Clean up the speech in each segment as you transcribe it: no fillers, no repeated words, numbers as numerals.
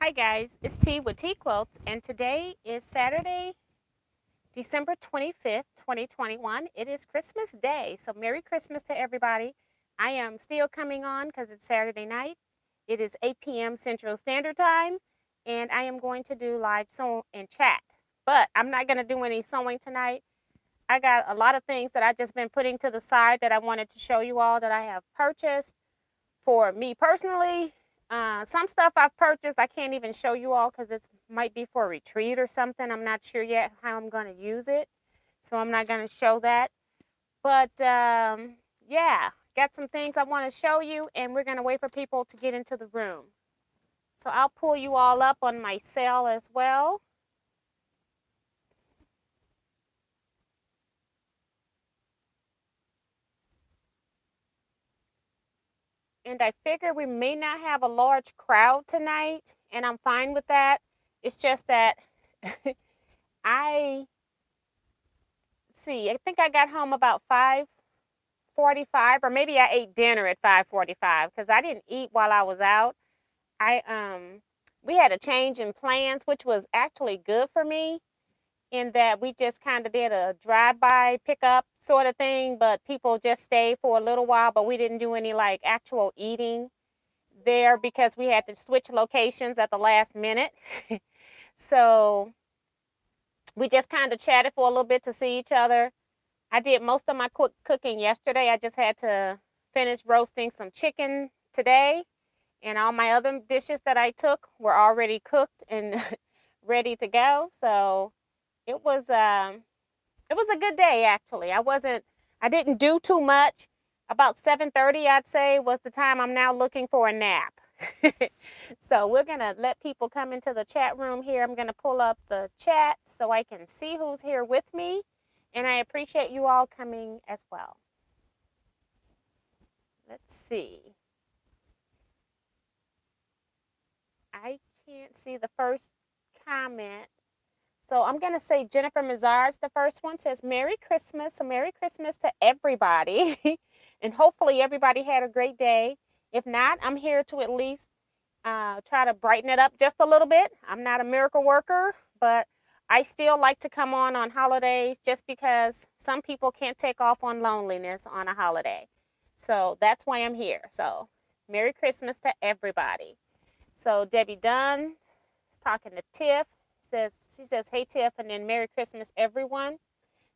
Hi guys, it's T with Teaquilts, and today is Saturday, December 25th, 2021. It is Christmas Day, so Merry Christmas to everybody. I am still coming on because it's Saturday night. It is 8 p.m. Central Standard Time, and I am going to do live sew and chat. But I'm not going to do any sewing tonight. I got a lot of things that I've just been putting to the side that I wanted to show you all that I have purchased for me personally. Some stuff I've purchased, I can't even show you all because it might be for a retreat or something. I'm not sure yet how I'm going to use it. So I'm not going to show that. But yeah, got some things I want to show you, and we're going to wait for people to get into the room. So I'll pull you all up on my sale as well. And I figure we may not have a large crowd tonight, and I'm fine with that. It's just that I think I got home about 5:45, or maybe I ate dinner at 5:45 because I didn't eat while I was out. We had a change in plans, which was actually good for me in that we just kind of did a drive-by pickup sort of thing, but people just stayed for a little while, but we didn't do any like actual eating there because we had to switch locations at the last minute. So we just kind of chatted for a little bit to see each other. I did most of my cooking yesterday. I just had to finish roasting some chicken today, and all my other dishes that I took were already cooked and ready to go. So it was a good day actually. I didn't do too much. About 7:30, I'd say, was the time I'm now looking for a nap. So we're gonna let people come into the chat room here. I'm gonna pull up the chat so I can see who's here with me. And I appreciate you all coming as well. Let's see. I can't see the first comment. So I'm going to say Jennifer Mazar's the first one. Says Merry Christmas. So Merry Christmas to everybody. And hopefully everybody had a great day. If not, I'm here to at least try to brighten it up just a little bit. I'm not a miracle worker, but I still like to come on holidays just because some people can't take off on loneliness on a holiday. So that's why I'm here. So Merry Christmas to everybody. So Debbie Dunn is talking to Tiff. She says, hey Tiff, and then Merry Christmas everyone.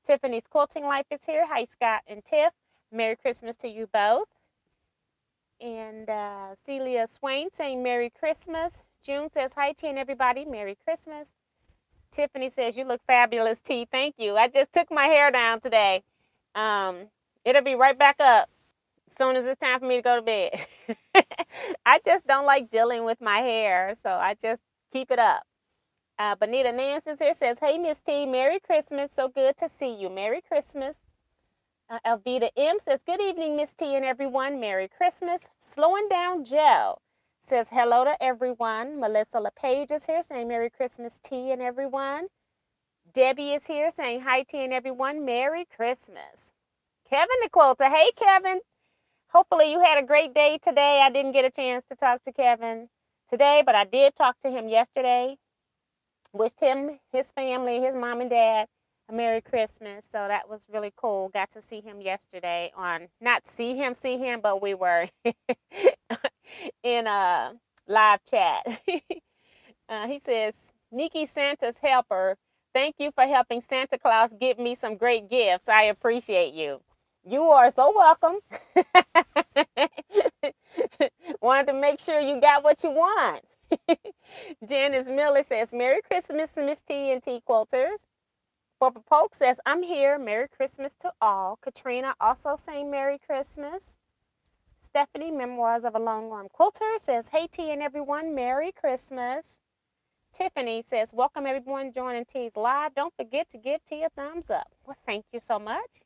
Tiffany's Quilting Life is here. Hi Scott and Tiff. Merry Christmas to you both. And Celia Swain saying Merry Christmas. June says, hi T and everybody. Merry Christmas. Tiffany says, you look fabulous, T. Thank you. I just took my hair down today. It'll be right back up as soon as it's time for me to go to bed. I just don't like dealing with my hair, so I just keep it up. Bonita Nancy's here, says, hey, Miss T, Merry Christmas. So good to see you. Merry Christmas. Elvita M says, good evening, Miss T and everyone. Merry Christmas. Slowing Down Joe says, hello to everyone. Melissa LePage is here saying, Merry Christmas, T and everyone. Debbie is here saying, hi, T and everyone. Merry Christmas. Kevin the Quilter. Hey, Kevin. Hopefully you had a great day today. I didn't get a chance to talk to Kevin today, but I did talk to him yesterday. Wished him, his family, his mom and dad a Merry Christmas. So that was really cool. Got to see him yesterday not see him, but we were in a live chat. He says, Nikki Santa's helper, thank you for helping Santa Claus get me some great gifts. I appreciate you. You are so welcome. Wanted to make sure you got what you want. Janice Miller says, Merry Christmas, Miss T and T Quilters. Barbara Polk says, I'm here. Merry Christmas to all. Katrina also saying Merry Christmas. Stephanie, Memoirs of a Longworm Quilter, says, hey T and everyone, Merry Christmas. Tiffany says, welcome everyone joining T's Live. Don't forget to give T a thumbs up. Well, thank you so much.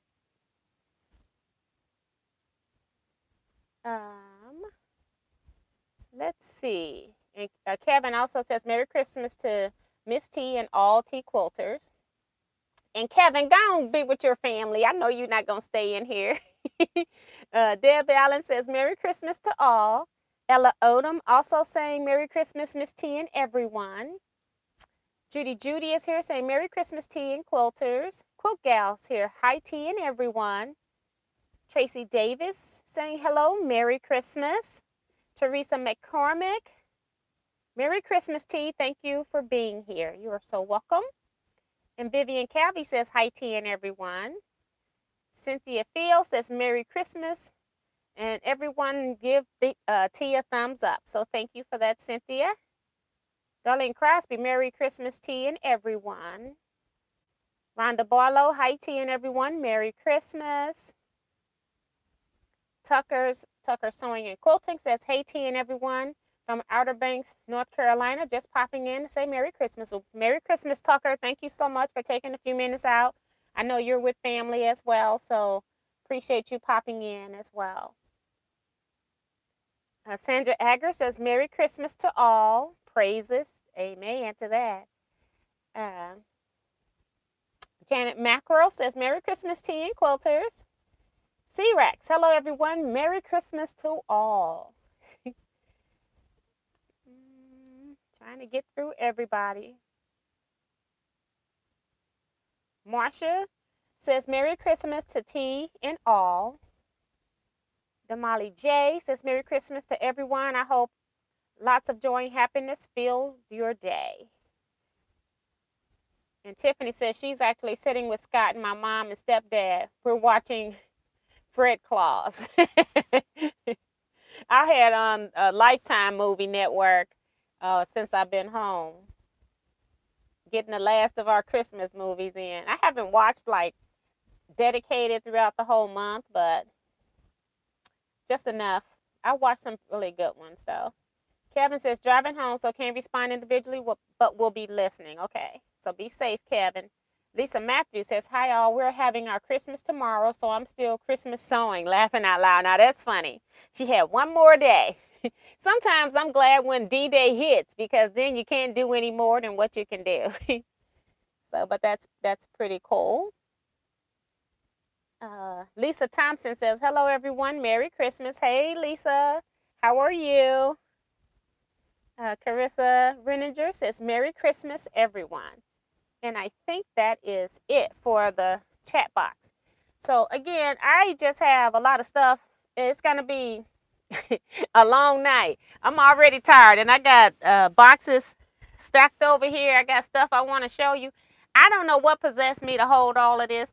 Let's see. And Kevin also says, Merry Christmas to Miss T and all T Quilters. And Kevin, go on be with your family. I know you're not going to stay in here. Deb Allen says, Merry Christmas to all. Ella Odom also saying Merry Christmas, Miss T and everyone. Judy is here saying Merry Christmas, T and Quilters. Quilt Gals here. Hi, T and everyone. Tracy Davis saying hello, Merry Christmas. Teresa McCormick, Merry Christmas, T. Thank you for being here. You are so welcome. And Vivian Calvi says hi, T and everyone. Cynthia Field says Merry Christmas. And everyone give T a thumbs up. So thank you for that, Cynthia. Darlene Crosby, Merry Christmas, T and everyone. Rhonda Barlow, hi, T and everyone. Merry Christmas. Tucker Sewing and Quilting says, hey, T and everyone from Outer Banks, North Carolina, just popping in to say Merry Christmas. Well, Merry Christmas, Tucker. Thank you so much for taking a few minutes out. I know you're with family as well, so appreciate you popping in as well. Sandra Agger says, Merry Christmas to all. Praises. Amen to that. Janet Mackerel says, Merry Christmas, Tea and Quilters. C-Rex, hello everyone. Merry Christmas to all. Trying to get through everybody. Marcia says, Merry Christmas to T and all. Damali J says, Merry Christmas to everyone. I hope lots of joy and happiness fill your day. And Tiffany says she's actually sitting with Scott and my mom and stepdad. We're watching Fred Claus. I had on a Lifetime movie network since I've been home. Getting the last of our Christmas movies in. I haven't watched like dedicated throughout the whole month, but just enough. I watched some really good ones though. Kevin says driving home, so can't respond individually, but we'll be listening. Okay, so be safe, Kevin. Lisa Matthews says, hi all, we're having our Christmas tomorrow, so I'm still Christmas sewing, laughing out loud. Now that's funny. She had one more day. Sometimes I'm glad when D-Day hits because then you can't do any more than what you can do. So, but that's pretty cool. Lisa Thompson says, hello everyone, Merry Christmas. Hey Lisa, how are you? Carissa Renninger says, Merry Christmas everyone. And I think that is it for the chat box. So again, I just have a lot of stuff. It's going to be a long night. I'm already tired and I got boxes stacked over here. I got stuff I want to show you. I don't know what possessed me to hold all of this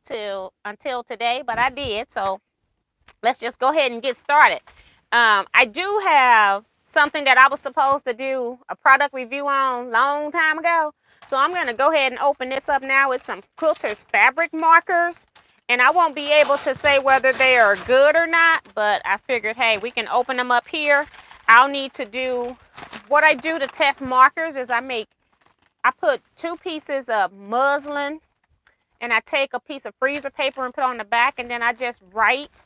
until today, but I did. So let's just go ahead and get started. I do have something that I was supposed to do a product review on long time ago. So I'm going to go ahead and open this up now with some Quilters fabric markers. And I won't be able to say whether they are good or not, but I figured, hey, we can open them up here. I'll need to do, what I do to test markers is I put 2 pieces of muslin and I take a piece of freezer paper and put on the back, and then I just write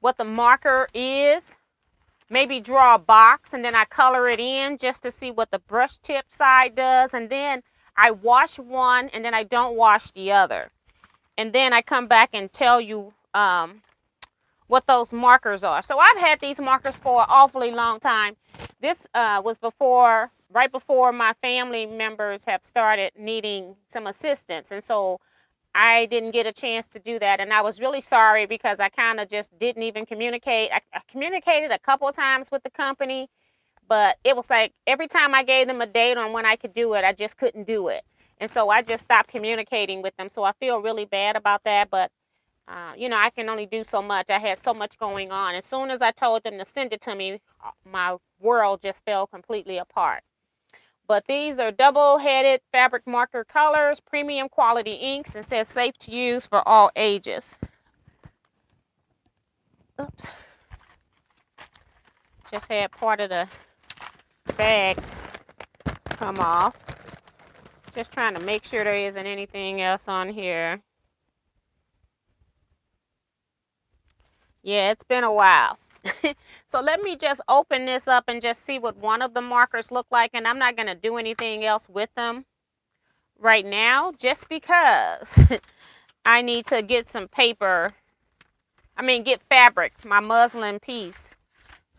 what the marker is. Maybe draw a box and then I color it in just to see what the brush tip side does. And then I wash one and then I don't wash the other. And then I come back and tell you what those markers are. So I've had these markers for an awfully long time. This was right before my family members have started needing some assistance. And so I didn't get a chance to do that. And I was really sorry because I kind of just didn't even communicate. I communicated a couple of times with the company, but it was like every time I gave them a date on when I could do it, I just couldn't do it. And so I just stopped communicating with them. So I feel really bad about that. But, I can only do so much. I had so much going on. As soon as I told them to send it to me, my world just fell completely apart. But these are double-headed fabric marker colors, premium quality inks, and says safe to use for all ages. Oops. Just had part of the bag come off. Just trying to make sure there isn't anything else on here. Yeah, it's been a while. So let me just open this up and just see what one of the markers look like. And I'm not going to do anything else with them right now just because I need to get some paper. Get fabric, my muslin piece.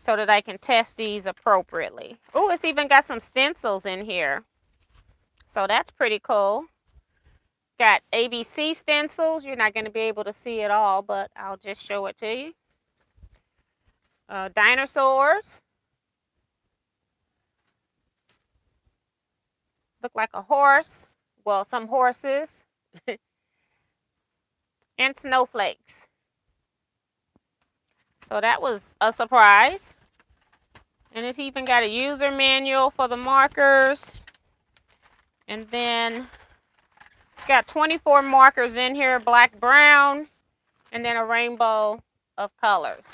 so that I can test these appropriately. Oh, it's even got some stencils in here. So that's pretty cool. Got ABC stencils. You're not going to be able to see it all, but I'll just show it to you. Dinosaurs. Look like a horse. Well, some horses. And snowflakes. So that was a surprise. And it's even got a user manual for the markers. And then it's got 24 markers in here, black, brown, and then a rainbow of colors.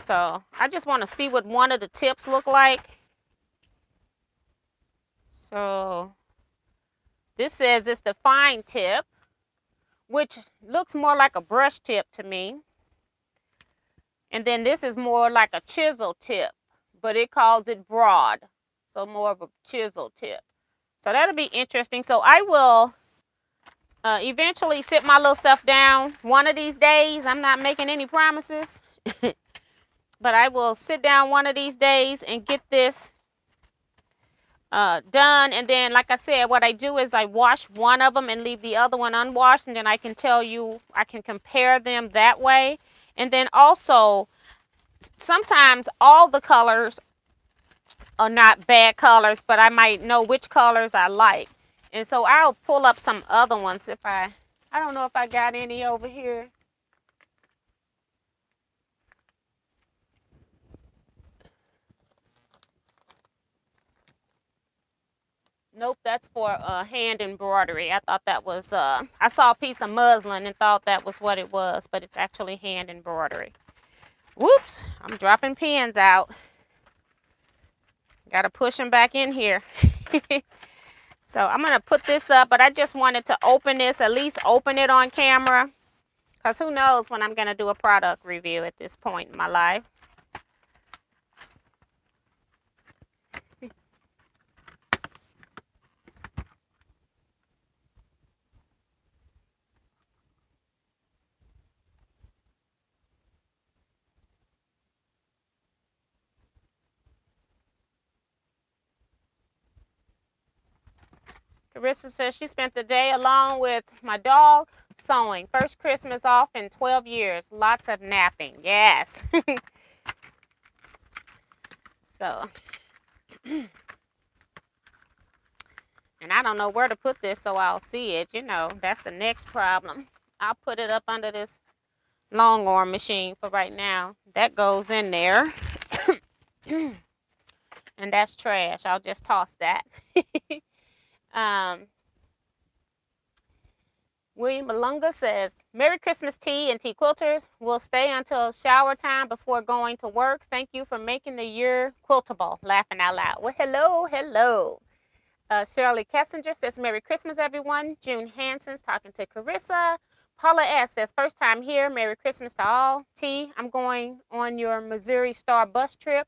So I just want to see what one of the tips look like. So this says it's the fine tip, which looks more like a brush tip to me. And then this is more like a chisel tip, but it calls it broad. So more of a chisel tip. So that'll be interesting. So I will eventually sit my little self down one of these days. I'm not making any promises. But I will sit down one of these days and get this done. And then, like I said, what I do is I wash one of them and leave the other one unwashed. And then I can tell you, I can compare them that way. And then also, sometimes all the colors are not bad colors, but I might know which colors I like. And so I'll pull up some other ones if I don't know if I got any over here. Nope, that's for hand embroidery. I thought that was, I saw a piece of muslin and thought that was what it was, but it's actually hand embroidery. Whoops, I'm dropping pins out. Got to push them back in here. So I'm going to put this up, but I just wanted to open this, at least open it on camera. Because who knows when I'm going to do a product review at this point in my life. Carissa says she spent the day along with my dog sewing. First Christmas off in 12 years. Lots of napping. Yes. So, and I don't know where to put this so I'll see it. You know, that's the next problem. I'll put it up under this long arm machine for right now. That goes in there. And that's trash. I'll just toss that. William Malunga says, Merry Christmas tea and Teaquilters will stay until shower time before going to work. Thank you for making the year quiltable. Laughing out loud. Well, hello, hello. Shirley Kessinger says, Merry Christmas, everyone. June Hanson's talking to Carissa. Paula S. says, first time here. Merry Christmas to all. T, I'm going on your Missouri Star bus trip.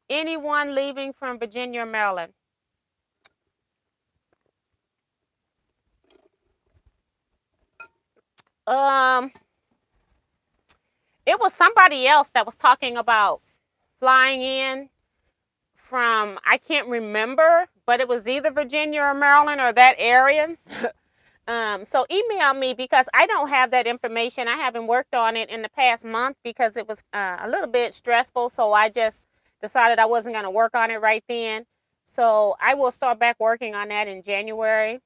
Anyone leaving from Virginia or Maryland? It was somebody else that was talking about flying in from, I can't remember, but it was either Virginia or Maryland or that area. So email me because I don't have that information. I haven't worked on it in the past month because it was a little bit stressful. So I just decided I wasn't going to work on it right then. So I will start back working on that in January.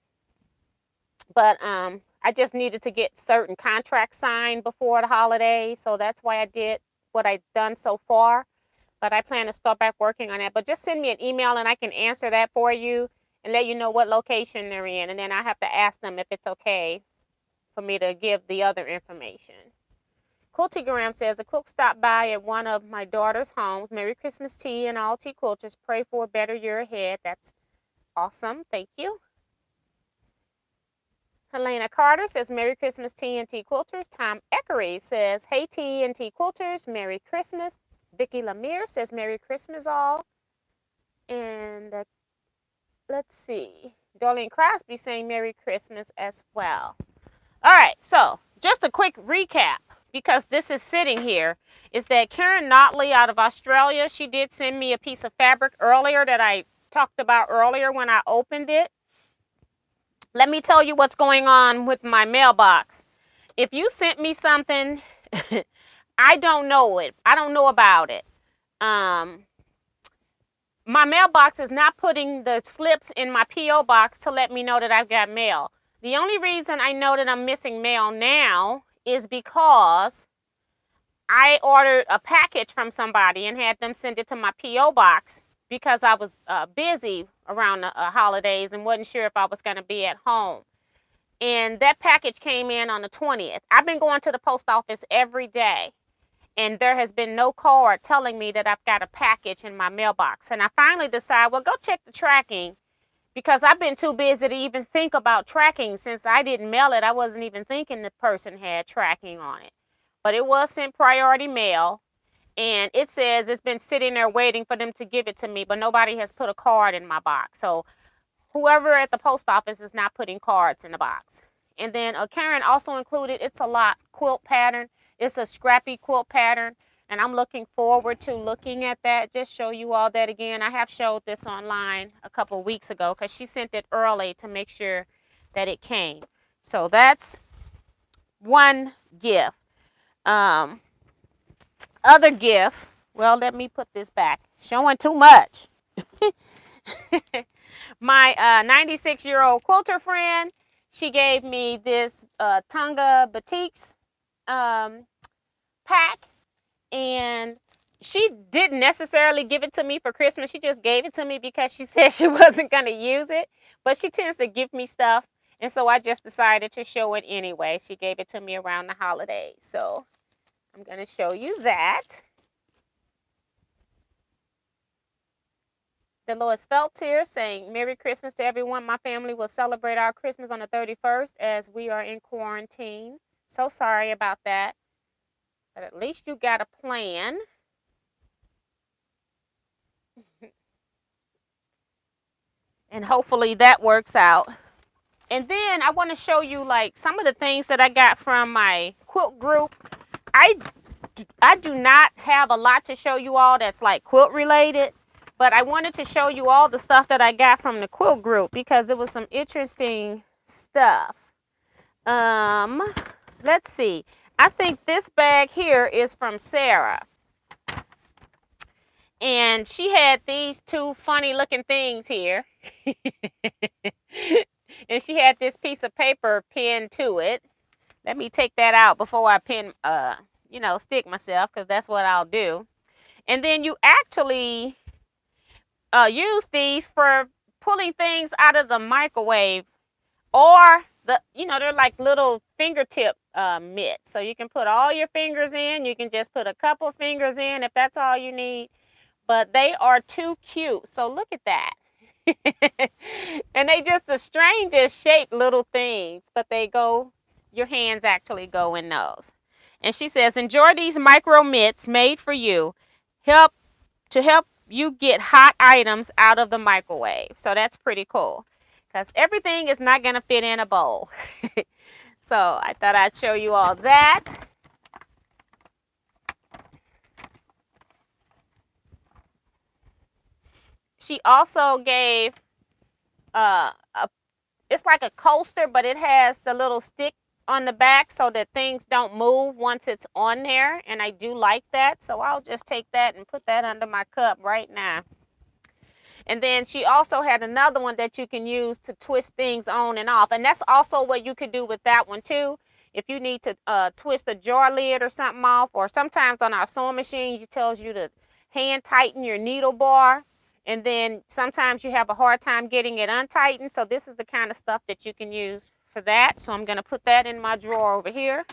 But I just needed to get certain contracts signed before the holidays. So that's why I did what I've done so far. But I plan to start back working on that. But just send me an email and I can answer that for you and let you know what location they're in. And then I have to ask them if it's okay for me to give the other information. Quiltigram says, a quilt stopped by at one of my daughter's homes. Merry Christmas tea and all tea quilters. Pray for a better year ahead. That's awesome. Thank you. Helena Carter says, Merry Christmas tea and tea quilters. Tom Eckery says, hey tea and tea quilters. Merry Christmas. Vicky Lemire says, Merry Christmas all. And let's see. Darlene Crosby saying Merry Christmas as well. All right, so just a quick recap. because this is sitting here, is that Karen Notley out of Australia, she did send me a piece of fabric earlier that I talked about earlier when I opened it. Let me tell you what's going on with my mailbox. If you sent me something, I don't know it. I don't know about it. My mailbox is not putting the slips in my P.O. box to let me know that I've got mail. The only reason I know that I'm missing mail now is because I ordered a package from somebody and had them send it to my P.O. box because I was busy around the holidays and wasn't sure if I was going to be at home. And that package came in on the 20th. I've been going to the post office every day, and there has been no card telling me that I've got a package in my mailbox. And I finally decided, well, go check the tracking, because I've been too busy to even think about tracking. Since I didn't mail it, I wasn't even thinking the person had tracking on it. But it was sent priority mail, and it says it's been sitting there waiting for them to give it to me, but nobody has put a card in my box. So whoever at the post office is not putting cards in the box. And then Karen also included It's a Lot quilt pattern. It's a scrappy quilt pattern, and I'm looking forward to looking at that. Just show you all that again. I have showed this online a couple weeks ago because she sent it early to make sure that it came. So that's one gift. Other gift, well, let me put this back. Showing too much. My 96-year-old quilter friend, she gave me this Tonga Batiks pack, and she didn't necessarily give it to me for Christmas. She just gave it to me because she said she wasn't going to use it, but she tends to give me stuff, and so I just decided to show it anyway. She gave it to me around the holidays, so I'm going to show you that. Dolores Feltz here saying, Merry Christmas to everyone. My family will celebrate our Christmas on the 31st as we are in quarantine. So sorry about that. But at least you got a plan. And hopefully that works out. And then I want to show you like some of the things that I got from my quilt group. I do not have a lot to show you all that's like quilt related, but I wanted to show you all the stuff that I got from the quilt group because it was some interesting stuff. Let's see. I think this bag here is from Sarah. And she had these two funny looking things here. And she had this piece of paper pinned to it. Let me take that out before I stick myself, because that's what I'll do. And then you actually use these for pulling things out of the microwave, or they're like little fingertip mitts. So you can put all your fingers in. You can just put a couple fingers in if that's all you need. But they are too cute. So look at that. And they just the strangest shaped little things, but your hands actually go in those. And she says, enjoy these micro mitts made for you. Help you get hot items out of the microwave. So that's pretty cool, because everything is not going to fit in a bowl. So I thought I'd show you all that. She also gave it's like a coaster, but it has the little stick on the back so that things don't move once it's on there. And I do like that. So I'll just take that and put that under my cup right now. And then she also had another one that you can use to twist things on and off. And that's also what you could do with that one too. If you need to twist a jar lid or something off, or sometimes on our sewing machine, it tells you to hand tighten your needle bar. And then sometimes you have a hard time getting it untightened. So this is the kind of stuff that you can use for that. So I'm going to put that in my drawer over here.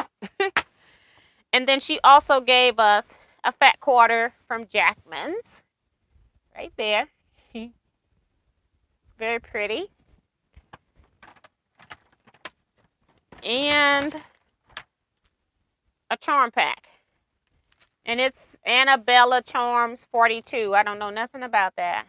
And then she also gave us a fat quarter from Jackman's. Right there. Very pretty. And a charm pack. And it's Annabella Charms 42. I don't know nothing about that.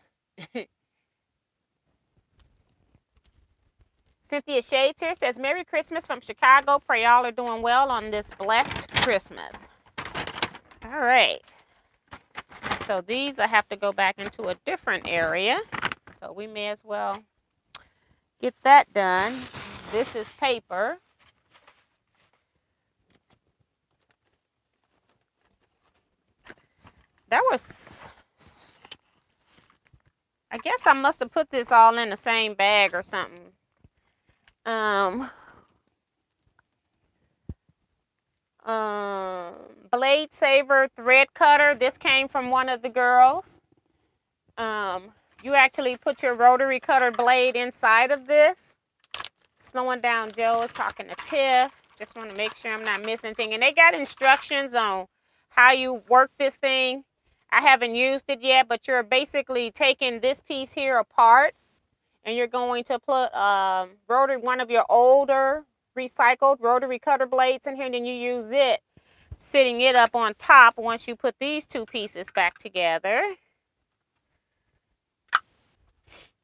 Cynthia Shades here says, Merry Christmas from Chicago. Pray y'all are doing well on this blessed Christmas. All right. So these I have to go back into a different area. So we may as well get that done. This is paper. That was, I guess I must have put this all in the same bag or something. Blade saver thread cutter. This came from one of the girls. You actually put your rotary cutter blade inside of this. Slowing down Joe is talking to Tiff. Just want to make sure I'm not missing anything. And they got instructions on how you work this thing. I haven't used it yet, but you're basically taking this piece here apart and you're going to put one of your older recycled rotary cutter blades in here, and then you use it, sitting it up on top once you put these two pieces back together.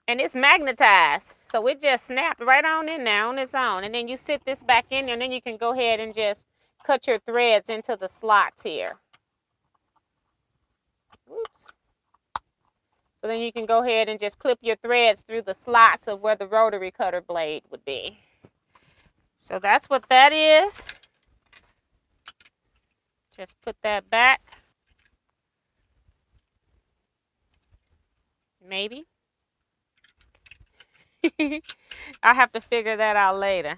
And it's magnetized, so it just snapped right on in there on its own. And then you sit this back in there, and then you can go ahead and just cut your threads into the slots here. Oops. So then you can go ahead and just clip your threads through the slots of where the rotary cutter blade would be. So that's what that is. Just put that back. Maybe. I'll have to figure that out later.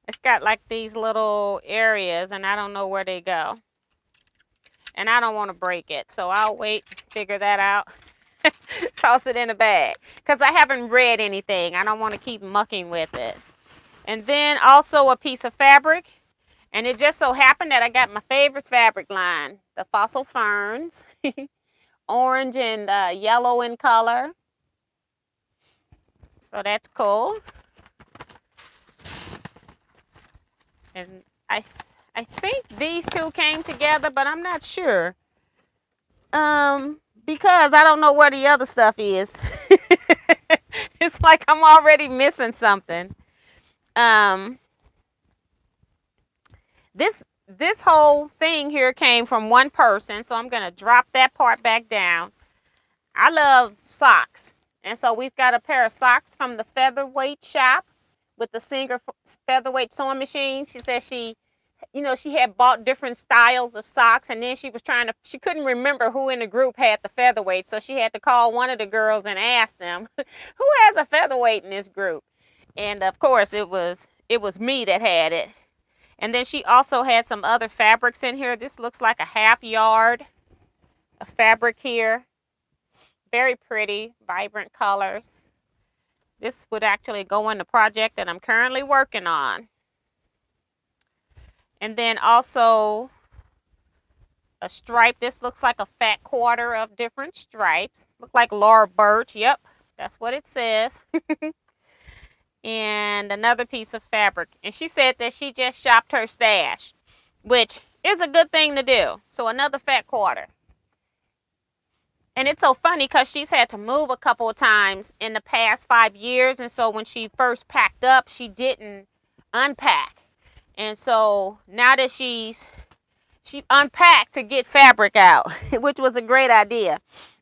It's got like these little areas and I don't know where they go. And I don't want to break it. So I'll wait, figure that out. Toss it in a bag. Because I haven't read anything. I don't want to keep mucking with it. And then also a piece of fabric. And it just so happened that I got my favorite fabric line. The Fossil Ferns. Orange and yellow in color. So that's cool. And I think these two came together, but I'm not sure. Because I don't know where the other stuff is. It's like I'm already missing something. This whole thing here came from one person, so I'm gonna drop that part back down. I love socks. And so we've got a pair of socks from the Featherweight shop with the Singer Featherweight sewing machine. She said she had bought different styles of socks, and then she couldn't remember who in the group had the Featherweight. So she had to call one of the girls and ask them, who has a Featherweight in this group? And of course it was me that had it. And then she also had some other fabrics in here. This looks like a half yard of fabric here. Very pretty, vibrant colors. This would actually go in the project that I'm currently working on. And then also a stripe. This looks like a fat quarter of different stripes. Look like Laura Birch. Yep, that's what it says. And another piece of fabric. And she said that she just shopped her stash, which is a good thing to do. So another fat quarter. And it's so funny because she's had to move a couple of times in the past 5 years. And so when she first packed up, she didn't unpack. And so now that she unpacked to get fabric out, which was a great idea.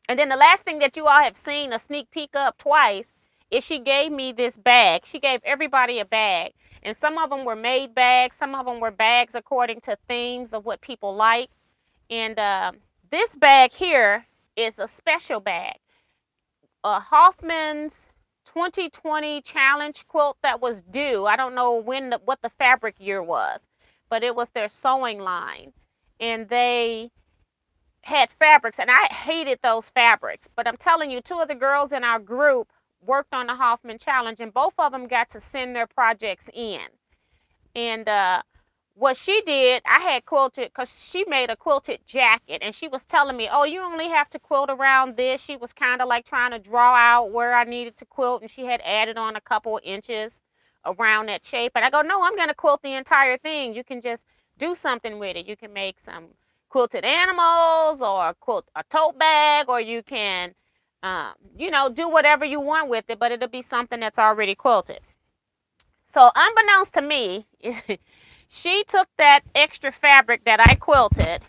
And then the last thing that you all have seen a sneak peek of twice is she gave me this bag. She gave everybody a bag. And some of them were made bags. Some of them were bags according to themes of what people like. And this bag here is a special bag. Hoffman's 2020 challenge quilt that was due. I don't know what the fabric year was, but it was their sewing line. And they had fabrics, and I hated those fabrics. But I'm telling you, two of the girls in our group worked on the Hoffman challenge, and both of them got to send their projects in. And what she did, I had quilted, because she made a quilted jacket, and she was telling me, oh, you only have to quilt around this. She was kind of like trying to draw out where I needed to quilt, and she had added on a couple of inches around that shape. And I go, no, I'm going to quilt the entire thing. You can just do something with it. You can make some quilted animals, or quilt a tote bag, or you can, do whatever you want with it, but it'll be something that's already quilted. So unbeknownst to me, She took that extra fabric that I quilted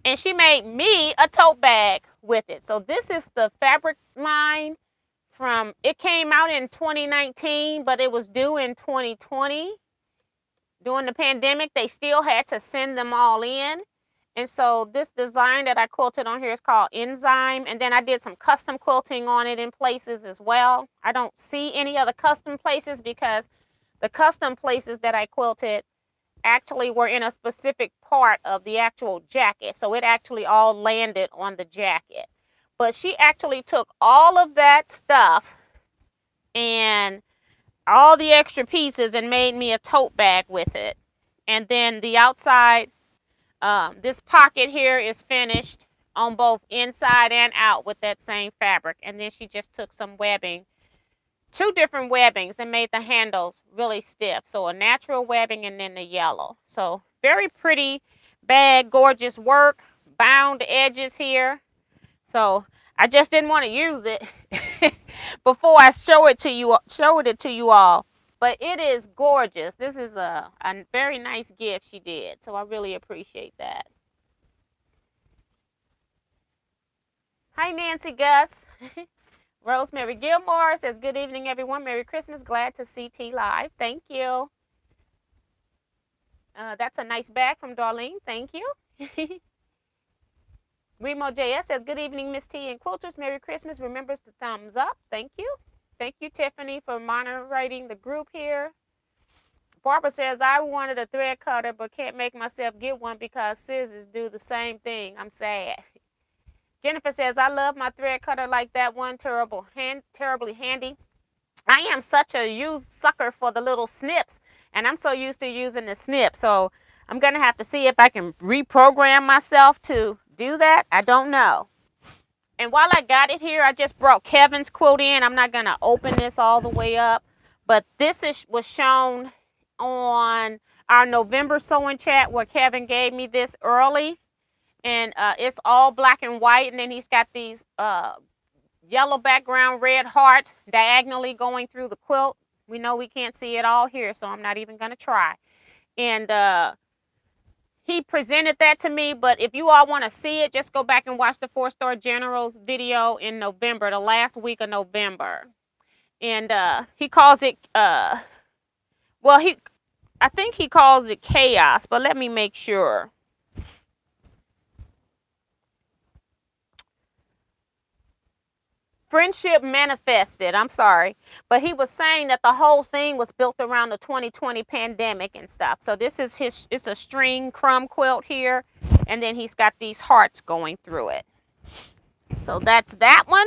and she made me a tote bag with it. So this is the fabric line from, it came out in 2019, but it was due in 2020. During the pandemic, they still had to send them all in. And so this design that I quilted on here is called Enzyme. And then I did some custom quilting on it in places as well. I don't see any other custom places because the custom places that I quilted actually were in a specific part of the actual jacket. So it actually all landed on the jacket. But she actually took all of that stuff and all the extra pieces and made me a tote bag with it. And then the outside, this pocket here is finished on both inside and out with that same fabric. And then she just took some webbing, 2 different webbings, and made the handles really stiff. So a natural webbing and then the yellow. So very pretty bag, gorgeous work, bound edges here. So I just didn't want to use it before I show it to you all. But it is gorgeous. This is a very nice gift she did. So I really appreciate that. Hi, Nancy Gus. Rosemary Gilmore says, good evening, everyone. Merry Christmas. Glad to see T live. Thank you. That's a nice bag from Darlene. Thank you. Remo JS says, good evening, Miss T and Quilters. Merry Christmas. Remembers the thumbs up. Thank you. Thank you, Tiffany, for moderating the group here. Barbara says, I wanted a thread cutter, but can't make myself get one because scissors do the same thing. I'm sad. Jennifer says, I love my thread cutter like that one. Terribly handy. I am such a sucker for the little snips, and I'm so used to using the snip. So I'm going to have to see if I can reprogram myself to do that. I don't know. And while I got it here, I just brought Kevin's quilt in. I'm not going to open this all the way up, but this was shown on our November sewing chat where Kevin gave me this early. And it's all black and white, and then he's got these yellow background, red hearts diagonally going through the quilt. We know we can't see it all here, so I'm not even going to try. And he presented that to me, but if you all want to see it, just go back and watch the 4-Star Generals video in November, the last week of November. And he calls it, I think he calls it chaos, but let me make sure. Friendship manifested. I'm sorry. But he was saying that the whole thing was built around the 2020 pandemic and stuff. So this is it's a string crumb quilt here. And then he's got these hearts going through it. So that's that one.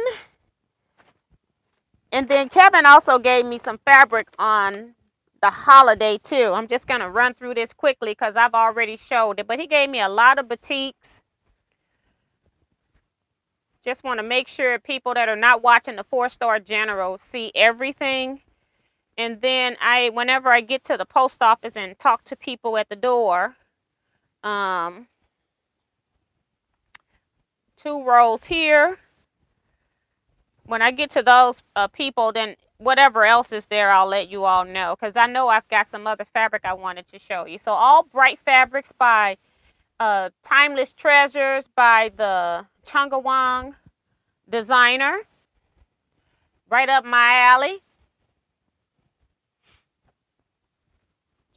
And then Kevin also gave me some fabric on the holiday too. I'm just going to run through this quickly because I've already showed it. But he gave me a lot of batiks. Just want to make sure people that are not watching the 4-Star General see everything. And then whenever I get to the post office and talk to people at the door, 2 rows here. When I get to those people, then whatever else is there, I'll let you all know. Because I know I've got some other fabric I wanted to show you. So all bright fabrics by Timeless Treasures by the Chungawang designer. Right up my alley.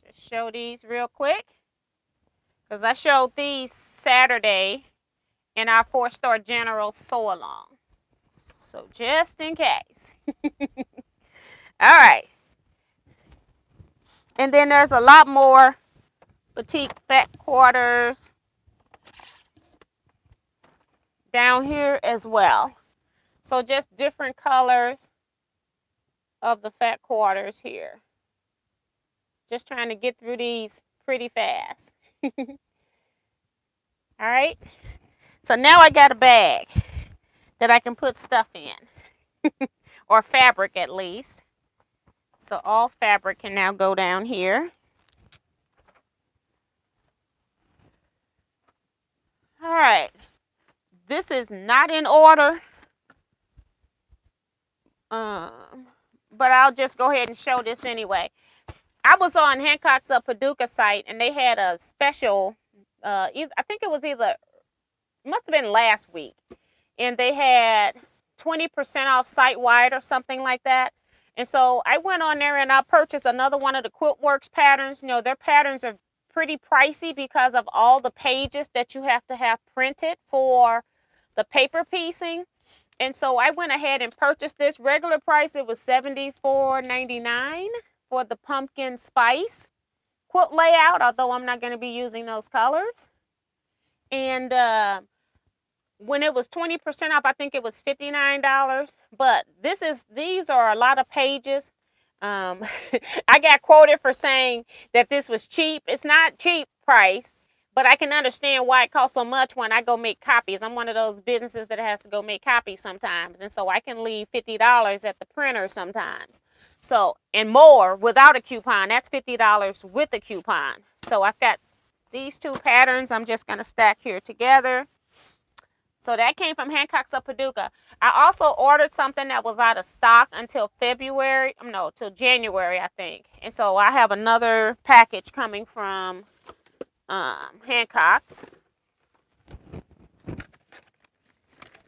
Just show these real quick. Because I showed these Saturday in our 4-Star General sew along. So just in case. All right. And then there's a lot more batik fat quarters down here as well. So just different colors of the fat quarters here. Just trying to get through these pretty fast. All right. So now I got a bag that I can put stuff in. Or fabric at least. So all fabric can now go down here. All right. This is not in order. But I'll just go ahead and show this anyway. I was on Hancock's Paducah site, and they had a special. I think it was either, it must have been last week, and they had 20% off site wide or something like that. And so I went on there and I purchased another one of the QuiltWorks patterns. You know, their patterns are pretty pricey because of all the pages that you have to have printed for the paper piecing. And so I went ahead and purchased this. Regular price, it was $74.99 for the pumpkin spice quilt layout, although I'm not going to be using those colors. And when it was 20% off, I think it was $59. But these are a lot of pages. I got quoted for saying that this was cheap. It's not cheap price, but I can understand why it costs so much when I go make copies. I'm one of those businesses that has to go make copies sometimes, and so I can leave $50 at the printer sometimes. So, and more without a coupon. That's $50 with a coupon. So I've got these two patterns I'm just going to stack here together. So that came from Hancock's of Paducah. I also ordered something that was out of stock until February. No, till January, I think. And so I have another package coming from Hancock's.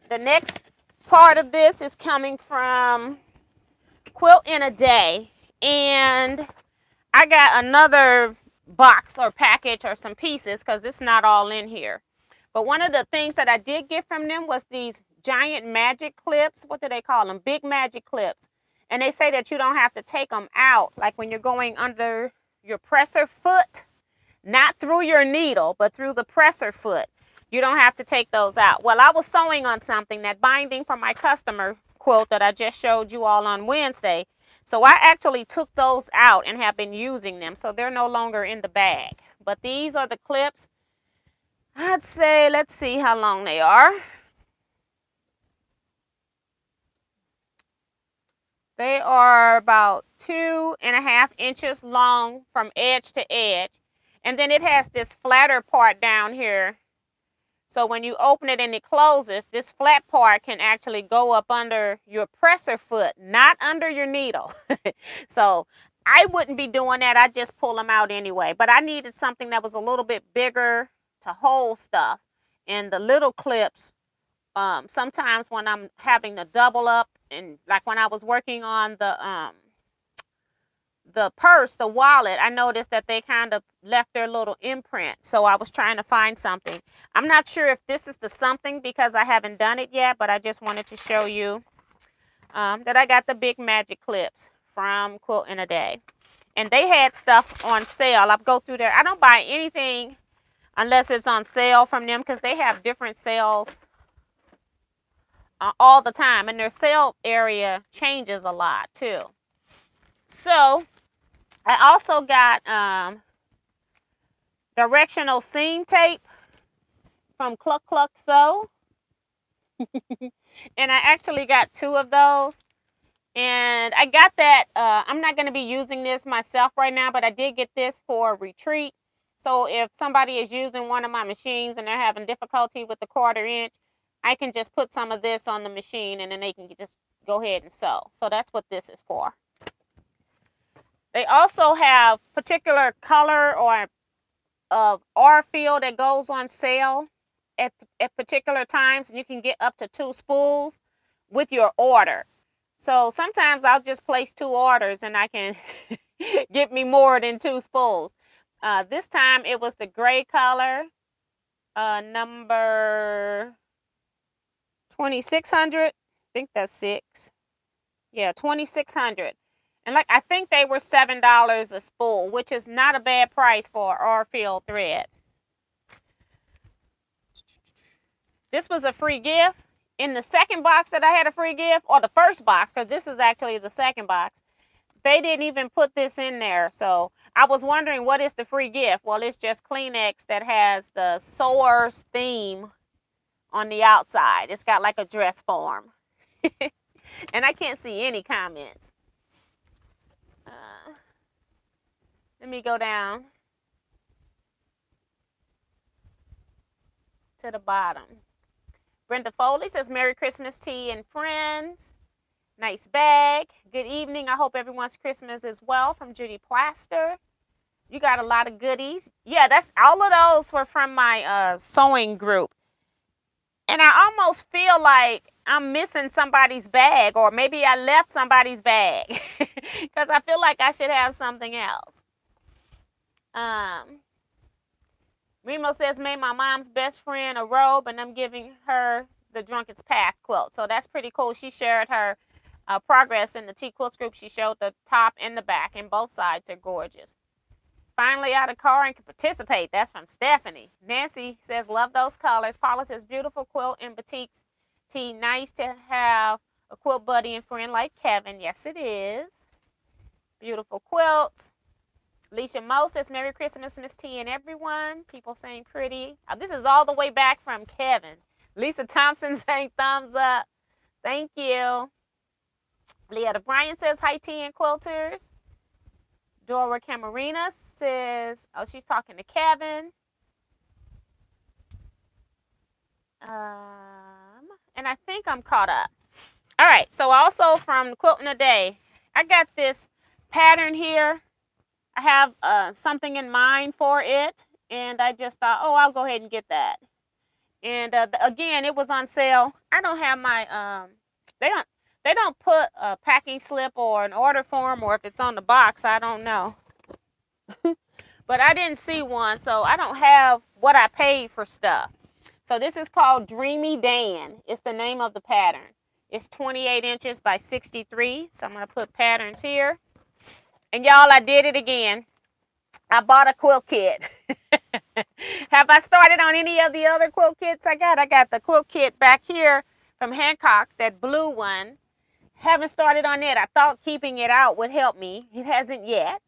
The next part of this is coming from Quilt in a Day. And I got another box or package or some pieces because it's not all in here. But one of the things that I did get from them was these giant magic clips. What do they call them? Big magic clips. And they say that you don't have to take them out, like when you're going under your presser foot, not through your needle, but through the presser foot. You don't have to take those out. Well, I was sewing on something, that binding from my customer quilt that I just showed you all on Wednesday. So I actually took those out and have been using them. So they're no longer in the bag. But these are the clips. I'd say, let's see how long they are. They are about 2.5 inches long from edge to edge. And then it has this flatter part down here. So when you open it and it closes, this flat part can actually go up under your presser foot, not under your needle. So I wouldn't be doing that. I just pull them out anyway. But I needed something that was a little bit bigger to hold stuff. And the little clips, sometimes when I'm having to double up, and like when I was working on the purse, the wallet, I noticed that they kind of left their little imprint. So I was trying to find something. I'm not sure if this is the something because I haven't done it yet, but I just wanted to show you that I got the big magic clips from Quilt in a Day. And they had stuff on sale. I'll go through there. I don't buy anything unless it's on sale from them because they have different sales all the time. And their sale area changes a lot too. So I also got directional seam tape from Cluck Cluck Sew. And I actually got 2 of those. And I got that. I'm not going to be using this myself right now, but I did get this for a retreat. So if somebody is using one of my machines and they're having difficulty with the 1/4 inch, I can just put some of this on the machine and then they can just go ahead and sew. So that's what this is for. They also have particular color or R field that goes on sale at particular times, and you can get up to 2 spools with your order. So sometimes I'll just place 2 orders and I can get me more than 2 spools. This time it was the gray color, number 2600. I think that's 6. Yeah, 2600. And like I think they were $7 a spool, which is not a bad price for R-field thread. This was a free gift. In the second box that I had a free gift, or the first box, because this is actually the second box, they didn't even put this in there. So I was wondering, what is the free gift? Well, it's just Kleenex that has the sewer's theme on the outside. It's got like a dress form. And I can't see any comments. Let me go down to the bottom. Brenda Foley says, Merry Christmas, tea and friends. Nice bag. Good evening. I hope everyone's Christmas is well from Judy Plaster. You got a lot of goodies. Yeah, that's all of those were from my sewing group. And I almost feel like I'm missing somebody's bag, or maybe I left somebody's bag because I feel like I should have something else. Remo says, made my mom's best friend a robe, and I'm giving her the Drunken's Path quilt. So that's pretty cool. She shared her progress in the Teaquilts group. She showed the top and the back, and both sides are gorgeous. Finally out of car and can participate. That's from Stephanie. Nancy says, love those colors. Paula says, beautiful quilt and batiks tee. Nice to have a quilt buddy and friend like Kevin. Yes, it is. Beautiful quilts. Alicia Mo says, Merry Christmas, Miss T and everyone. People saying pretty. This is all the way back from Kevin. Lisa Thompson saying thumbs up. Thank you. Leah Bryant says, hi, T and quilters. Dora Camarina says, oh, she's talking to Kevin. And I think I'm caught up. All right, so also from Quilting a Day, I got this pattern here. I have something in mind for it, and I just thought, oh, I'll go ahead and get that. And again, it was on sale. I don't have my, they don't put a packing slip or an order form, or if it's on the box, I don't know. But I didn't see one, so I don't have what I paid for stuff. So this is called Dreamy Dan. It's the name of the pattern. It's 28 inches by 63. So I'm going to put patterns here. And y'all, I did it again. I bought a quilt kit. Have I started on any of the other quilt kits I got? I got the quilt kit back here from Hancock's, that blue one. Haven't started on it. I thought keeping it out would help me. It hasn't yet.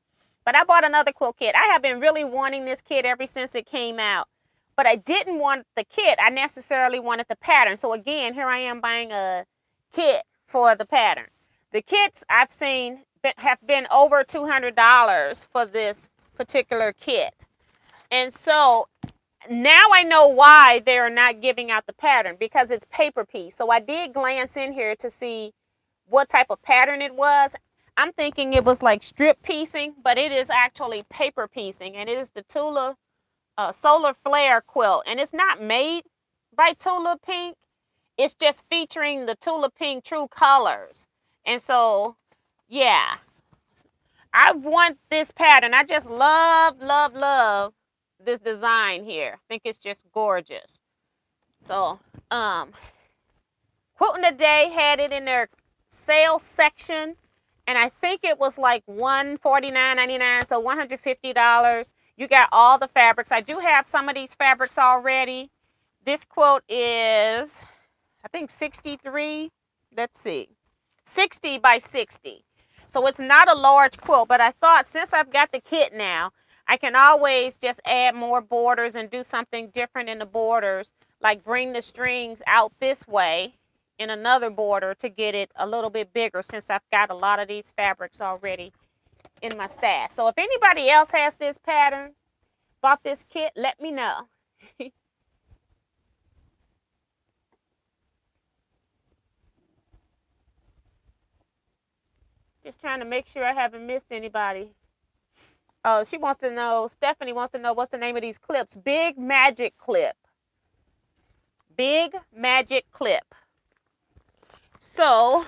But I bought another quilt kit. I have been really wanting this kit ever since it came out. But I didn't want the kit. I necessarily wanted the pattern. So again, here I am buying a kit for the pattern. The kits I've seen have been over $200 for this particular kit. And so now I know why they're not giving out the pattern, because it's paper piece. So I did glance in here to see what type of pattern it was. I'm thinking it was like strip piecing, but it is actually paper piecing, and it is the Tula Solar Flare quilt, and it's not made by Tula Pink. It's just featuring the Tula Pink true colors. And so, yeah, I want this pattern. I just love this design here. I think it's just gorgeous. So, Quilting a Day had it in their sales section, and I think it was like $149.99, so $150. You got all the fabrics. I do have some of these fabrics already. This quilt is, I think, 63. Let's see, 60 by 60. So it's not a large quilt, but I thought since I've got the kit now, I can always just add more borders and do something different in the borders, like bring the strings out this way in another border to get it a little bit bigger, since I've got a lot of these fabrics already in my stash. So if anybody else has this pattern, bought this kit, let me know. Just trying to make sure I haven't missed anybody. Oh, she wants to know, Stephanie wants to know, what's the name of these clips? Big Magic Clip. Big Magic Clip. So,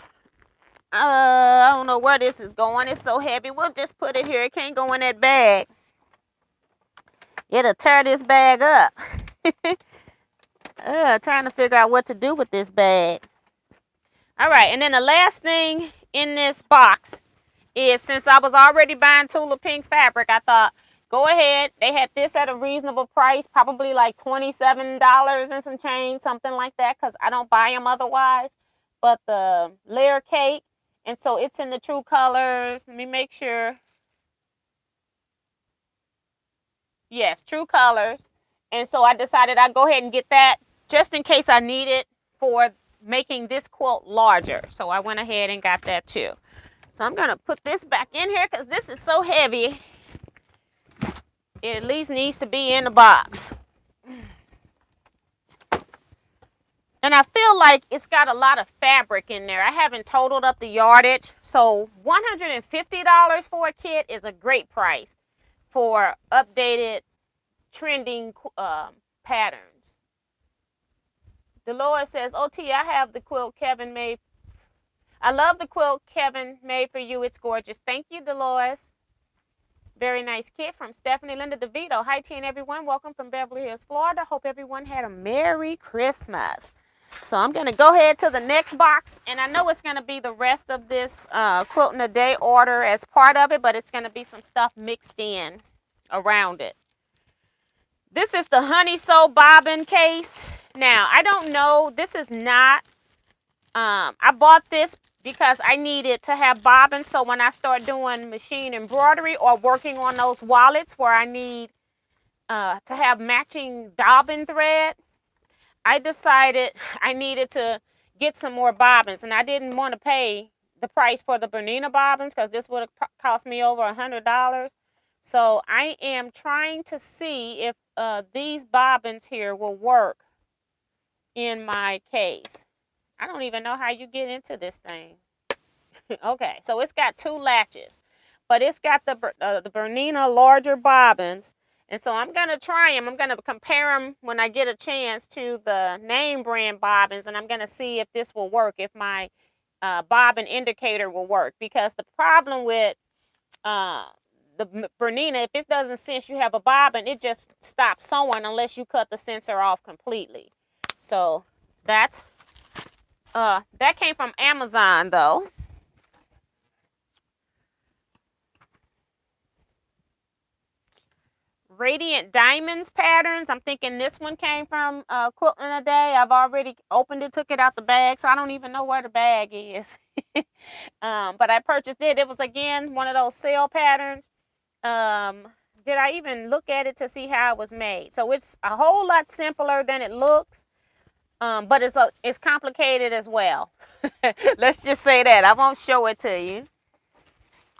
I don't know where this is going. It's so heavy. We'll just put it here. It can't go in that bag. It'll tear this bag up. Trying to figure out what to do with this bag. All right, and then the last thing in this box is, since I was already buying Tula Pink fabric, I thought, go ahead. They had this at a reasonable price, probably like $27 and some change, something like that, because I don't buy them otherwise. But the layer cake, and so it's in the true colors. Let me make sure. Yes, true colors. And so I decided I'd go ahead and get that just in case I need it for making this quilt larger. So I went ahead and got that too. So I'm going to put this back in here because this is so heavy. It at least needs to be in the box. And I feel like it's got a lot of fabric in there. I haven't totaled up the yardage. So $150 for a kit is a great price for updated trending patterns. Dolores says, OT, I have the quilt Kevin made. I love the quilt Kevin made for you. It's gorgeous. Thank you, Dolores. Very nice kit from Stephanie Linda DeVito. Hi, T and everyone. Welcome from Beverly Hills, Florida. Hope everyone had a Merry Christmas. So I'm going to go ahead to the next box. And I know it's going to be the rest of this Quilting a Day order as part of it, but it's going to be some stuff mixed in around it. This is the Honey Sew Bobbin case. Now, I don't know. This is not, I bought this because I needed to have bobbins. So when I start doing machine embroidery or working on those wallets where I need to have matching bobbin thread, I decided I needed to get some more bobbins. And I didn't want to pay the price for the Bernina bobbins because this would have cost me over $100. So I am trying to see if these bobbins here will work in my case. I don't even know how you get into this thing. Okay, so it's got 2 latches, but it's got the Bernina larger bobbins. And so I'm going to try them. I'm going to compare them when I get a chance to the name brand bobbins, and I'm going to see if this will work, if my bobbin indicator will work. Because the problem with the Bernina, if it doesn't sense you have a bobbin, it just stops sewing unless you cut the sensor off completely. So that came from Amazon though. Radiant Diamonds patterns. I'm thinking this one came from Quilting a Day. I've already opened it, took it out the bag, so I don't even know where the bag is. But I purchased it. It was, again, one of those sale patterns. Did I even look at it to see how it was made? So it's a whole lot simpler than it looks, but it's complicated as well. Let's just say that. I won't show it to you.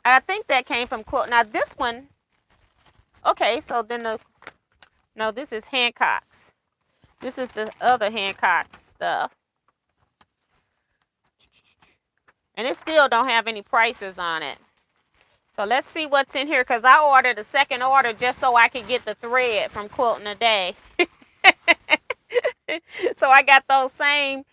I think that came from Quilt. Now this one, okay, so then no, this is Hancock's. This is the other Hancock stuff. And it still don't have any prices on it. So let's see what's in here, because I ordered a second order just so I could get the thread from Quilting a Day. So I got those same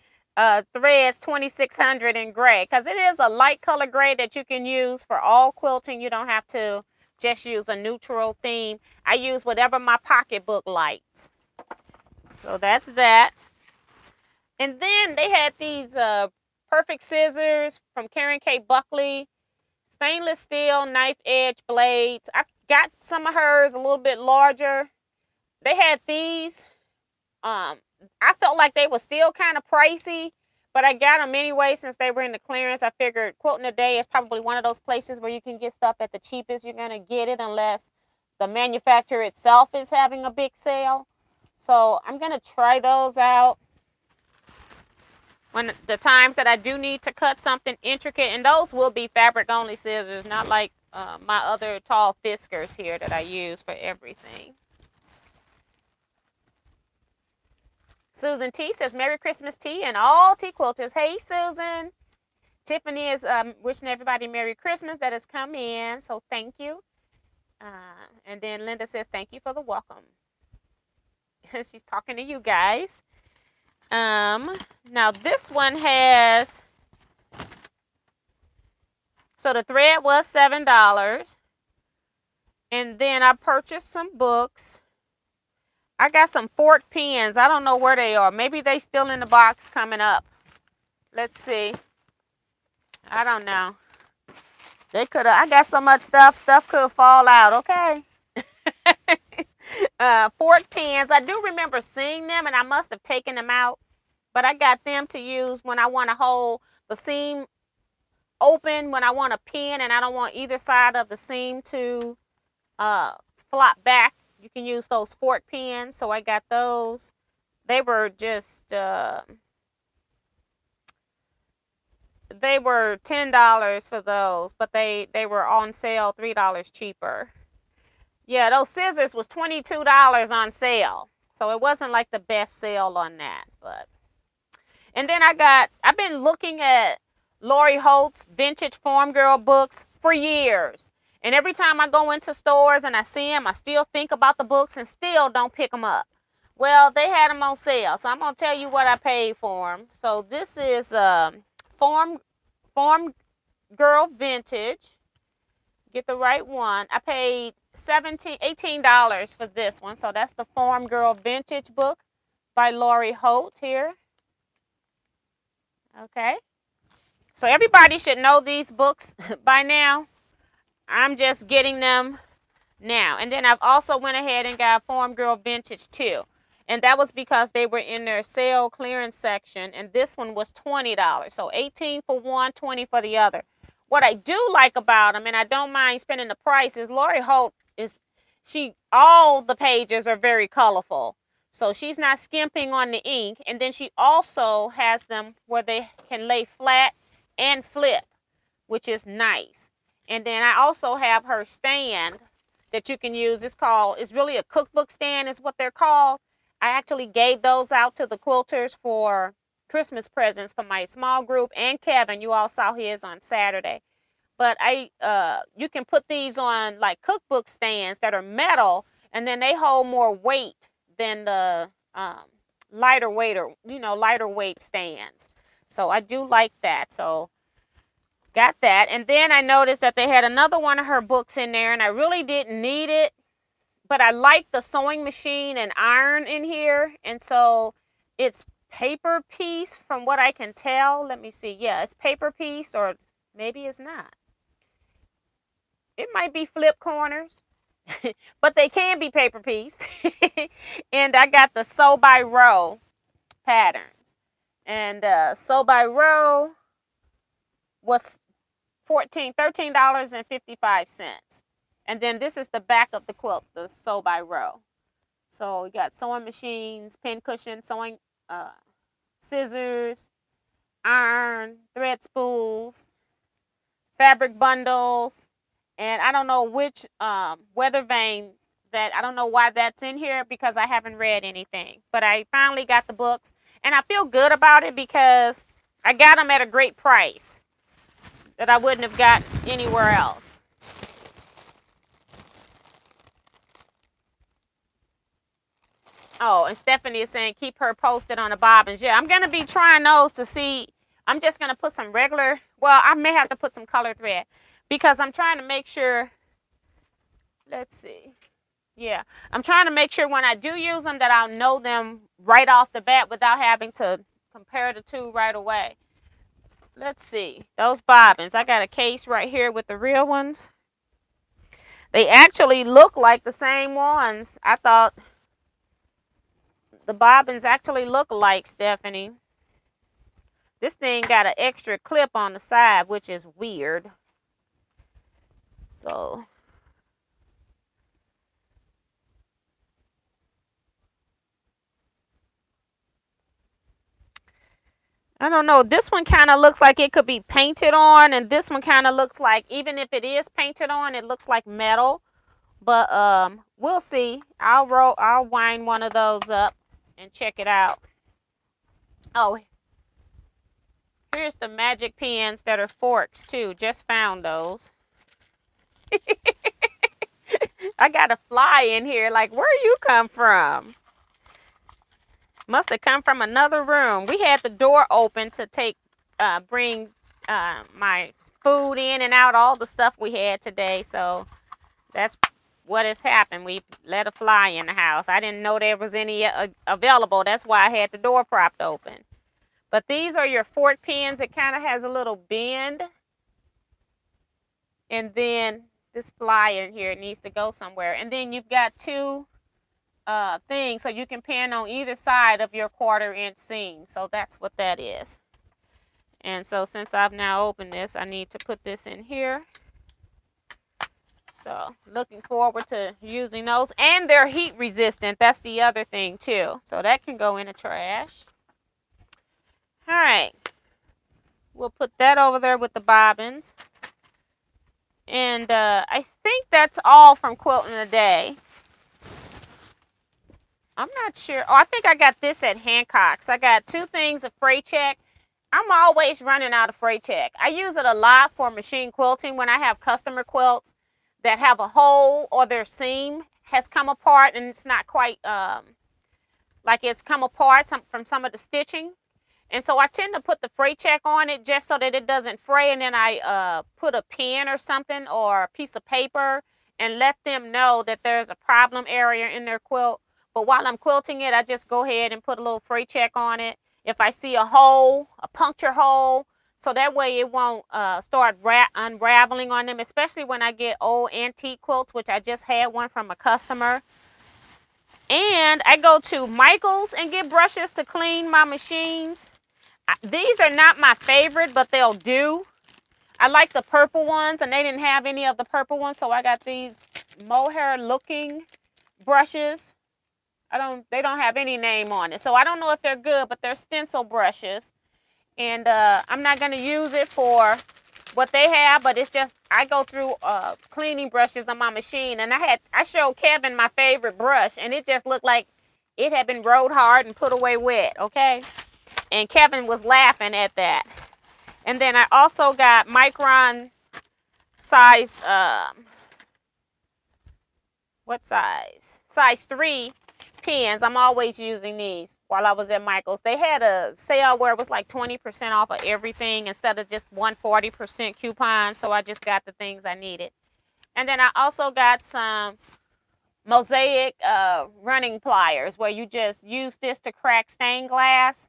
threads, 2600 in gray, because it is a light color gray that you can use for all quilting. You don't have to just use a neutral theme. I use whatever my pocketbook likes. So that's that. And then they had these perfect scissors from Karen K. Buckley. Stainless steel knife edge blades. I got some of hers a little bit larger. They had these. I felt like they were still kind of pricey, but I got them anyway since they were in the clearance. I figured Quilting a Day is probably one of those places where you can get stuff at the cheapest you're going to get it, unless the manufacturer itself is having a big sale. So I'm going to try those out when the times that I do need to cut something intricate. And those will be fabric only scissors, not like my other tall Fiskars here that I use for everything. Susan T says, Merry Christmas, T, and all Teaquilters. Hey, Susan. Tiffany is wishing everybody Merry Christmas that has come in, so thank you. And then Linda says, thank you for the welcome. She's talking to you guys. Now this one has, so the thread was $7. And then I purchased some books. I got some fork pins. I don't know where they are. Maybe they still in the box coming up. Let's see. I don't know. They could have, I got so much stuff could fall out, okay? Fork pins. I do remember seeing them, and I must have taken them out. But I got them to use when I want to hold the seam open, when I want to pin, and I don't want either side of the seam to flop back. You can use those fork pins. So I got those. They were just, they were $10 for those, but they were on sale $3 cheaper. Yeah, those scissors was $22 on sale. So it wasn't like the best sale on that, but And then I've been looking at Lori Holt's vintage Farm Girl books for years. And every time I go into stores and I see them, I still think about the books and still don't pick them up. Well, they had them on sale, so I'm going to tell you what I paid for them. So this is Farm Girl Vintage. Get the right one. I paid $18 for this one. So that's the Farm Girl Vintage book by Lori Holt here. Okay. So everybody should know these books by now. I'm just getting them now. And then I've also went ahead and got Farm Girl Vintage too. And that was because they were in their sale clearance section. And this one was $20. So $18 for one, $20 for the other. What I do like about them, and I don't mind spending the price, is Lori Holt all the pages are very colorful. So she's not skimping on the ink. And then she also has them where they can lay flat and flip, which is nice. And then I also have her stand that you can use. It's really a cookbook stand is what they're called. I actually gave those out to the quilters for Christmas presents for my small group and Kevin. You all saw his on Saturday. But you can put these on like cookbook stands that are metal, and then they hold more weight than the lighter weight stands. So I do like that. So got that. And then I noticed that they had another one of her books in there, and I really didn't need it, but I like the sewing machine and iron in here. And so it's paper piece from what I can tell. Let me see. Yeah, it's paper piece, or maybe it's not. It might be flip corners, but they can be paper piece. And I got the sew by row patterns. And sew by row was $13.55. And then this is the back of the quilt, the sew by row. So you got sewing machines, pin cushion, sewing scissors, iron, thread spools, fabric bundles, and I don't know which weather vane I don't know why that's in here because I haven't read anything. But I finally got the books, and I feel good about it because I got them at a great price that I wouldn't have got anywhere else. Oh, and Stephanie is saying keep her posted on the bobbins. Yeah, I'm going to be trying those to see. I'm just going to put some regular, well, I may have to put some color thread because I'm trying to make sure, let's see. Yeah, I'm trying to make sure when I do use them that I'll know them right off the bat without having to compare the two right away. Let's see. Those bobbins. I got a case right here with the real ones. They actually look like the same ones. I thought the bobbins actually look like, Stephanie. This thing got an extra clip on the side, which is weird. So I don't know. This one kind of looks like it could be painted on, and this one kind of looks like, even if it is painted on, it looks like metal. But we'll see. I'll wind one of those up and check it out. Oh, here's the magic pens that are forks too. Just found those. I got a fly in here. Like, where you come from? Must have come from another room. We had the door open to bring my food in and out, all the stuff we had today. So that's what has happened. We let a fly in the house. I didn't know there was any available. That's why I had the door propped open. But these are your fork pens. It kind of has a little bend. And then this fly in here needs to go somewhere. And then you've got two things so you can pin on either side of your 1/4 inch seam. So that's what that is. And so since I've now opened this, I need to put this in here. So looking forward to using those. And they're heat resistant. That's the other thing too. So that can go in the trash. All right. We'll put that over there with the bobbins. And I think that's all from Quilting Today. I'm not sure. Oh, I think I got this at Hancock's. I got 2 things of freight check. I'm always running out of freight check. I use it a lot for machine quilting when I have customer quilts that have a hole or their seam has come apart and it's not quite like it's come apart from some of the stitching. And so I tend to put the fray check on it just so that it doesn't fray. And then I put a pen or something or a piece of paper and let them know that there's a problem area in their quilt. But while I'm quilting it, I just go ahead and put a little fray check on it. If I see a hole, a puncture hole, so that way it won't start unraveling on them, especially when I get old antique quilts, which I just had one from a customer. And I go to Michael's and get brushes to clean my machines. These are not my favorite, but they'll do. I like the purple ones, and they didn't have any of the purple ones, so I got these mohair looking brushes. They don't have any name on it, so I don't know if they're good, but they're stencil brushes. And I'm not going to use it for what they have, but it's just I go through cleaning brushes on my machine, and I showed Kevin my favorite brush, and it just looked like it had been rode hard and put away wet, okay? And Kevin was laughing at that. And then I also got micron size, what size? Size 3 pens. I'm always using these while I was at Michael's. They had a sale where it was like 20% off of everything instead of just 140% coupon. So I just got the things I needed. And then I also got some mosaic running pliers where you just use this to crack stained glass.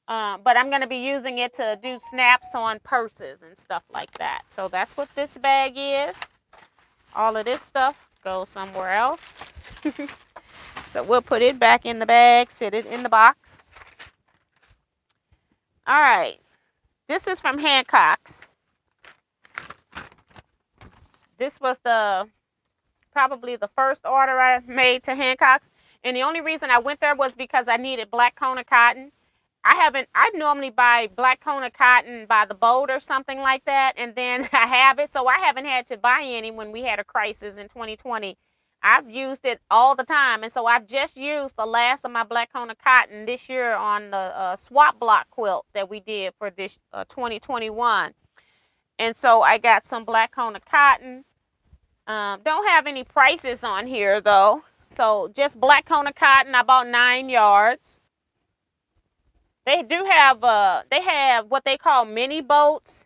But I'm going to be using it to do snaps on purses and stuff like that. So that's what this bag is. All of this stuff goes somewhere else. So we'll put it back in the bag, sit it in the box. All right. This is from Hancock's. This was probably the first order I made to Hancock's. And the only reason I went there was because I needed black Kona cotton. I normally buy black Kona cotton by the boat or something like that, and then I have it, so I haven't had to buy any when we had a crisis in 2020. I've used it all the time, and so I've just used the last of my black Kona cotton this year on the swap block quilt that we did for this 2021. And so I got some black Kona cotton. Don't have any prices on here, though. So just black Kona cotton, I bought 9 yards. They do have they have what they call mini boats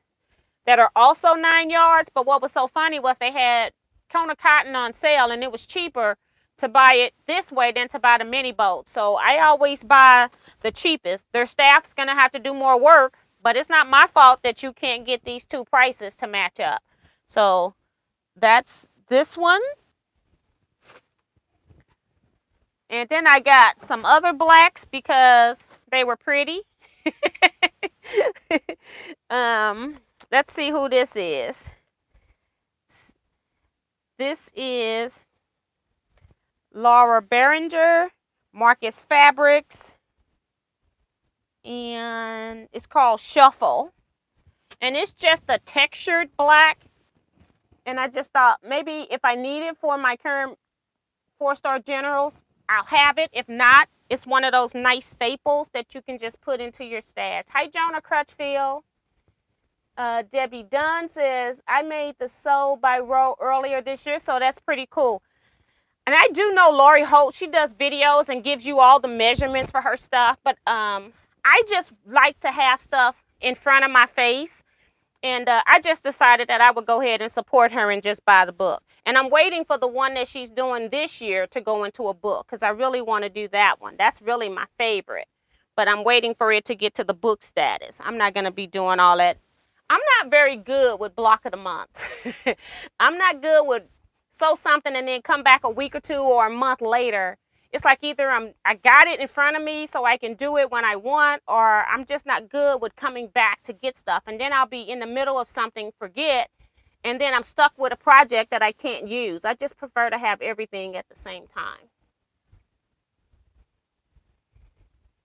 that are also 9 yards. But what was so funny was they had Kona cotton on sale, and it was cheaper to buy it this way than to buy the mini boat. So I always buy the cheapest. Their staff's gonna have to do more work, but it's not my fault that you can't get these 2 prices to match up. So that's this one. And then I got some other blacks because they were pretty. Let's see who this is. This is Laura Behringer, Marcus Fabrics, and it's called Shuffle. And it's just a textured black. And I just thought maybe if I need it for my current 4-star generals, I'll have it. If not, it's one of those nice staples that you can just put into your stash. Hi, Jonah Crutchfield. Debbie Dunn says, I made the sew by row earlier this year, so that's pretty cool. And I do know Lori Holt. She does videos and gives you all the measurements for her stuff. But I just like to have stuff in front of my face. And I just decided that I would go ahead and support her and just buy the book. And I'm waiting for the one that she's doing this year to go into a book because I really want to do that one. That's really my favorite. But I'm waiting for it to get to the book status. I'm not going to be doing all that. I'm not very good with block of the month. I'm not good with sew something and then come back a week or 2 or a month later. It's like either I got it in front of me so I can do it when I want, or I'm just not good with coming back to get stuff. And then I'll be in the middle of something, forget, and then I'm stuck with a project that I can't use. I just prefer to have everything at the same time.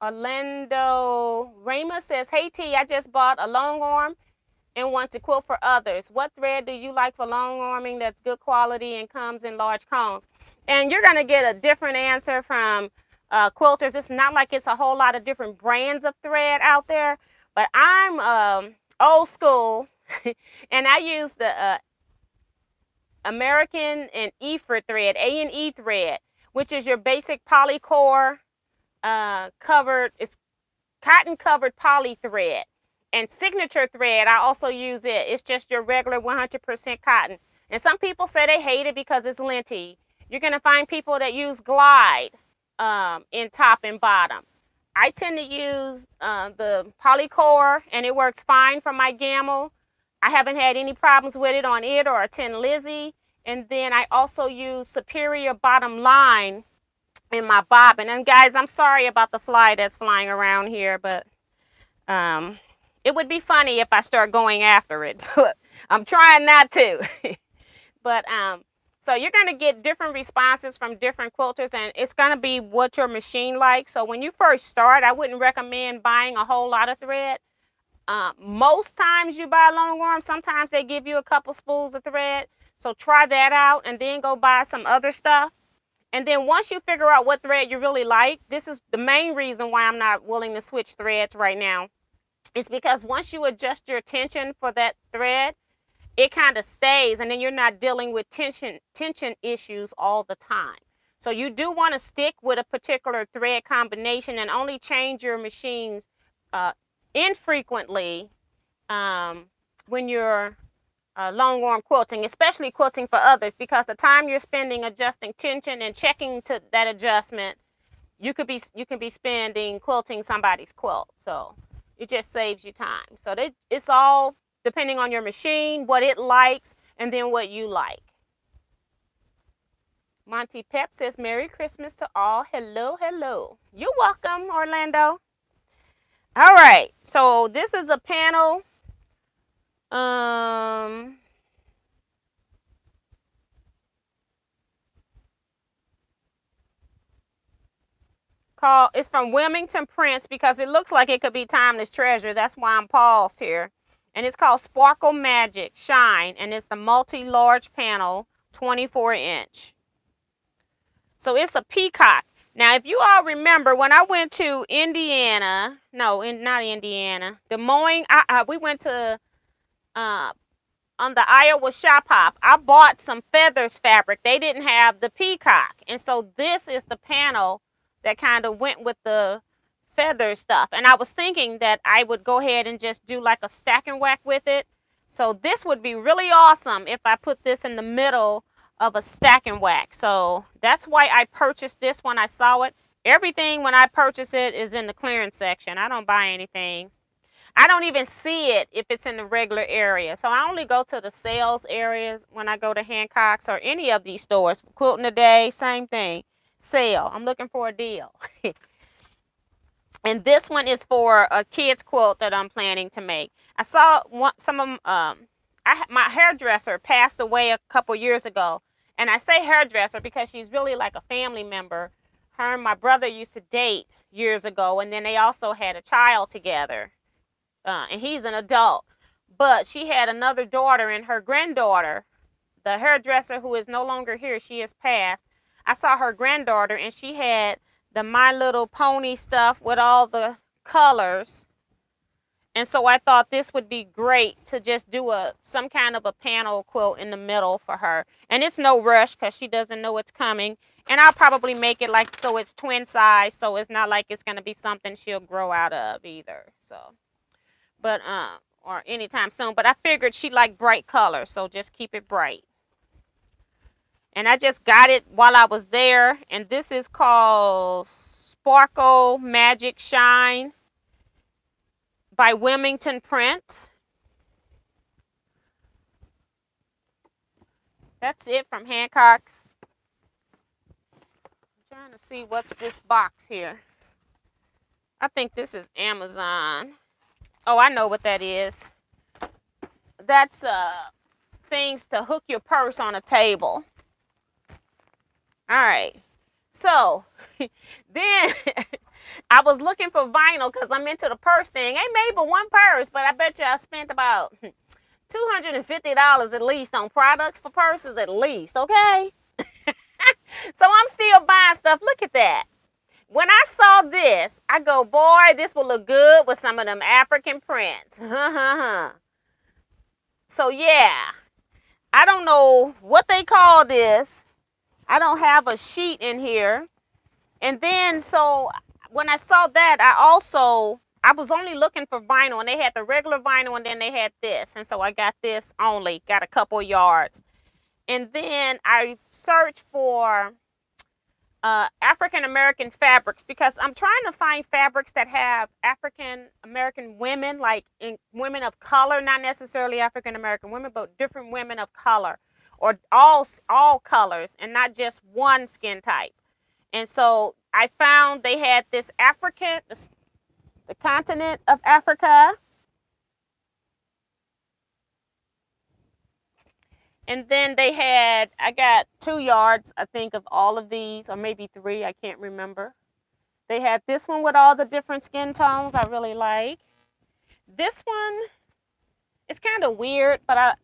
Orlando Rama says, hey T, I just bought a long arm and want to quilt for others. What thread do you like for long arming that's good quality and comes in large cones? And you're going to get a different answer from quilters. It's not like it's a whole lot of different brands of thread out there, but I'm old school and I use the American and Eford thread, A&E thread, which is your basic polycore covered, it's cotton covered poly thread. And signature thread, I also use it. It's just your regular 100% cotton. And some people say they hate it because it's linty. You're going to find people that use glide in top and bottom. I tend to use the polycore, and it works fine for my gamel. I haven't had any problems with it on it or a Tin Lizzie. And then I also use Superior Bottom Line in my bobbin. And guys, I'm sorry about the fly that's flying around here, but it would be funny if I start going after it. I'm trying not to. But so you're going to get different responses from different quilters, and it's going to be what your machine likes. So when you first start, I wouldn't recommend buying a whole lot of thread. Most times you buy long arm, sometimes they give you a couple spools of thread. So try that out and then go buy some other stuff. And then once you figure out what thread you really like, this is the main reason why I'm not willing to switch threads right now. It's because once you adjust your tension for that thread, it kind of stays, and then you're not dealing with tension issues all the time. So you do want to stick with a particular thread combination and only change your machines infrequently when you're long arm quilting, especially quilting for others, because the time you're spending adjusting tension and checking to that adjustment, you can be spending quilting somebody's quilt. So it just saves you time. So it's all depending on your machine, what it likes, and then what you like. Monty Pep says, Merry Christmas to all. Hello, hello. You're welcome, Orlando. All right, so this is a panel. It's from Wilmington Prince because it looks like it could be Timeless Treasure. That's why I'm paused here. And it's called Sparkle Magic Shine, and it's the multi-large panel, 24-inch. So it's a peacock. Now, if you all remember, when I went to Indiana, not Indiana, Des Moines, we went to on the Iowa Shop Hop, I bought some feathers fabric. They didn't have the peacock. And so this is the panel that kind of went with the feather stuff. And I was thinking that I would go ahead and just do like a stack and whack with it. So this would be really awesome if I put this in the middle of a stack and whack. So that's why I purchased this when I saw it. Everything when I purchase it is in the clearance section. I don't buy anything. I don't even see it if it's in the regular area. So I only go to the sales areas when I go to Hancock's or any of these stores. Quilting Today, same thing. Sale. I'm looking for a deal. And this one is for a kid's quilt that I'm planning to make. I saw some of them. My hairdresser passed away a couple years ago. And I say hairdresser because she's really like a family member. Her and my brother used to date years ago. And then they also had a child together. And he's an adult. But she had another daughter, and her granddaughter, the hairdresser who is no longer here, she has passed. I saw her granddaughter, and she had the My Little Pony stuff with all the colors. And so I thought this would be great to just do some kind of a panel quilt in the middle for her. And it's no rush because she doesn't know it's coming. And I'll probably make it like so it's twin size, so it's not like it's going to be something she'll grow out of either. So, but or anytime soon. But I figured she liked bright colors, so just keep it bright. And I just got it while I was there. And this is called Sparkle Magic Shine by Wilmington Prince. That's it from Hancock's. I'm trying to see what's this box here. I think this is Amazon. Oh, I know what that is. That's things to hook your purse on a table. All right. So then I was looking for vinyl because I'm into the purse thing. Ain't made but one purse, but I bet you I spent about $250 at least on products for purses at least, okay? So I'm still buying stuff. Look at that. When I saw this, I go, boy, this will look good with some of them African prints. So yeah, I don't know what they call this. I don't have a sheet in here. And then, so when I saw that, I was only looking for vinyl, and they had the regular vinyl, and then they had this. And so I got this only, got a couple yards. And then I searched for African American fabrics because I'm trying to find fabrics that have African American women, like women of color, not necessarily African American women, but different women of color, or all colors, and not just one skin type. And so I found they had this the continent of Africa. And then I got 2 yards, I think, of all of these, or maybe 3, I can't remember. They had this one with all the different skin tones I really like. This one, it's kind of weird, but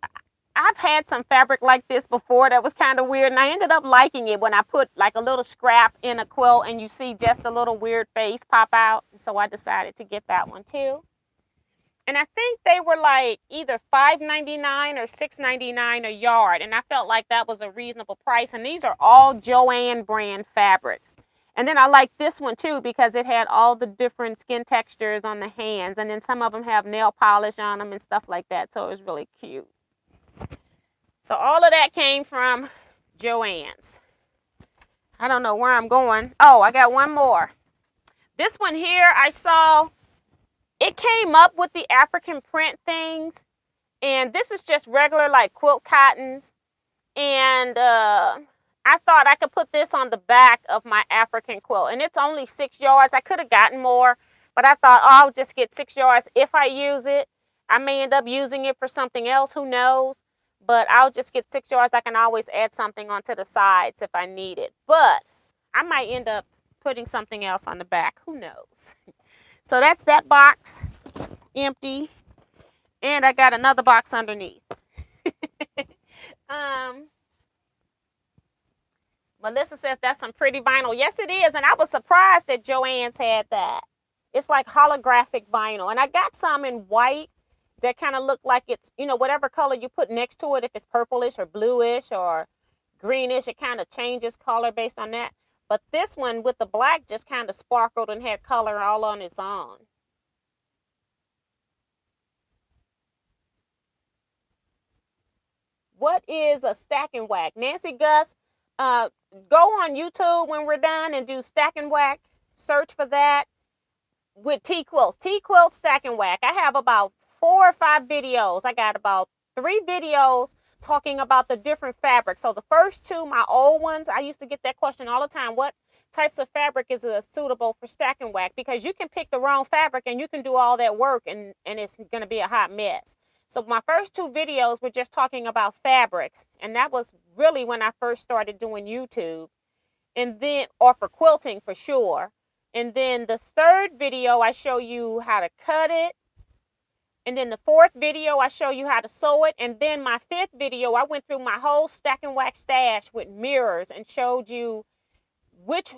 I've had some fabric like this before that was kind of weird, and I ended up liking it when I put like a little scrap in a quilt and you see just a little weird face pop out. And so I decided to get that one too. And I think they were like either $5.99 or $6.99 a yard, and I felt like that was a reasonable price. And these are all Joann brand fabrics. And then I like this one too because it had all the different skin textures on the hands, and then some of them have nail polish on them and stuff like that, so it was really cute. So all of that came from Joann's. I don't know where I'm going. Oh, I got one more. This one here, I saw it came up with the African print things, and this is just regular like quilt cottons. And I thought I could put this on the back of my African quilt, and it's only 6 yards. I could have gotten more, but I thought, oh, I'll just get 6 yards. If I use it, I may end up using it for something else. Who knows? But I'll just get 6 yards. I can always add something onto the sides if I need it. But I might end up putting something else on the back. Who knows? So that's that box empty. And I got another box underneath. Melissa says that's some pretty vinyl. Yes, it is. And I was surprised that Joann's had that. It's like holographic vinyl. And I got some in white that kind of look like it's, whatever color you put next to it. If it's purplish or bluish or greenish, it kind of changes color based on that. But this one with the black just kind of sparkled and had color all on its own. What is a stack and whack? Nancy Gus, go on YouTube when we're done and do stack and whack. Search for that with Teaquilts. Teaquilts stack and whack. I have about 4 or 5 videos. I got about 3 videos talking about the different fabrics. So the first 2, my old ones, I used to get that question all the time. What types of fabric is suitable for stack and whack? Because you can pick the wrong fabric and you can do all that work and it's going to be a hot mess. So my first 2 videos were just talking about fabrics, and that was really when I first started doing YouTube, and then, or for quilting for sure. And then the 3rd video, I show you how to cut it. And then the 4th video, I show you how to sew it. And then my 5th video, I went through my whole stack and wax stash with mirrors and showed you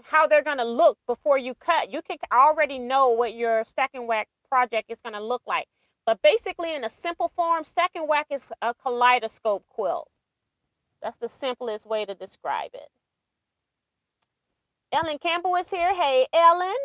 how they're going to look before you cut. You can already know what your stack and wax project is going to look like. But basically, in a simple form, stack and whack is a kaleidoscope quilt. That's the simplest way to describe it. Ellen Campbell is here. Hey, Ellen.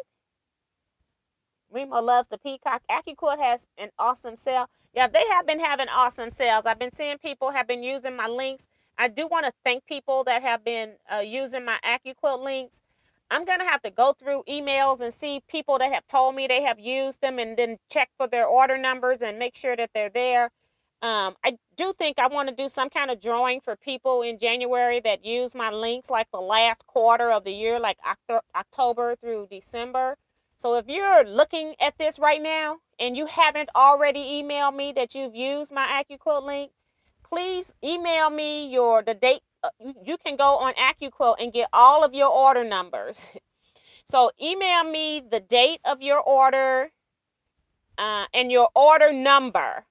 Remo loves the peacock. AccuQuilt has an awesome sale. Yeah, they have been having awesome sales. I've been seeing people have been using my links. I do want to thank people that have been using my AccuQuilt links. I'm going to have to go through emails and see people that have told me they have used them and then check for their order numbers and make sure that they're there. I do think I want to do some kind of drawing for people in January that use my links like the last quarter of the year, like October through December. So if you're looking at this right now and you haven't already emailed me that you've used my AccuQuilt link, please email me the date. You can go on AccuQuilt and get all of your order numbers. So email me the date of your order and your order number.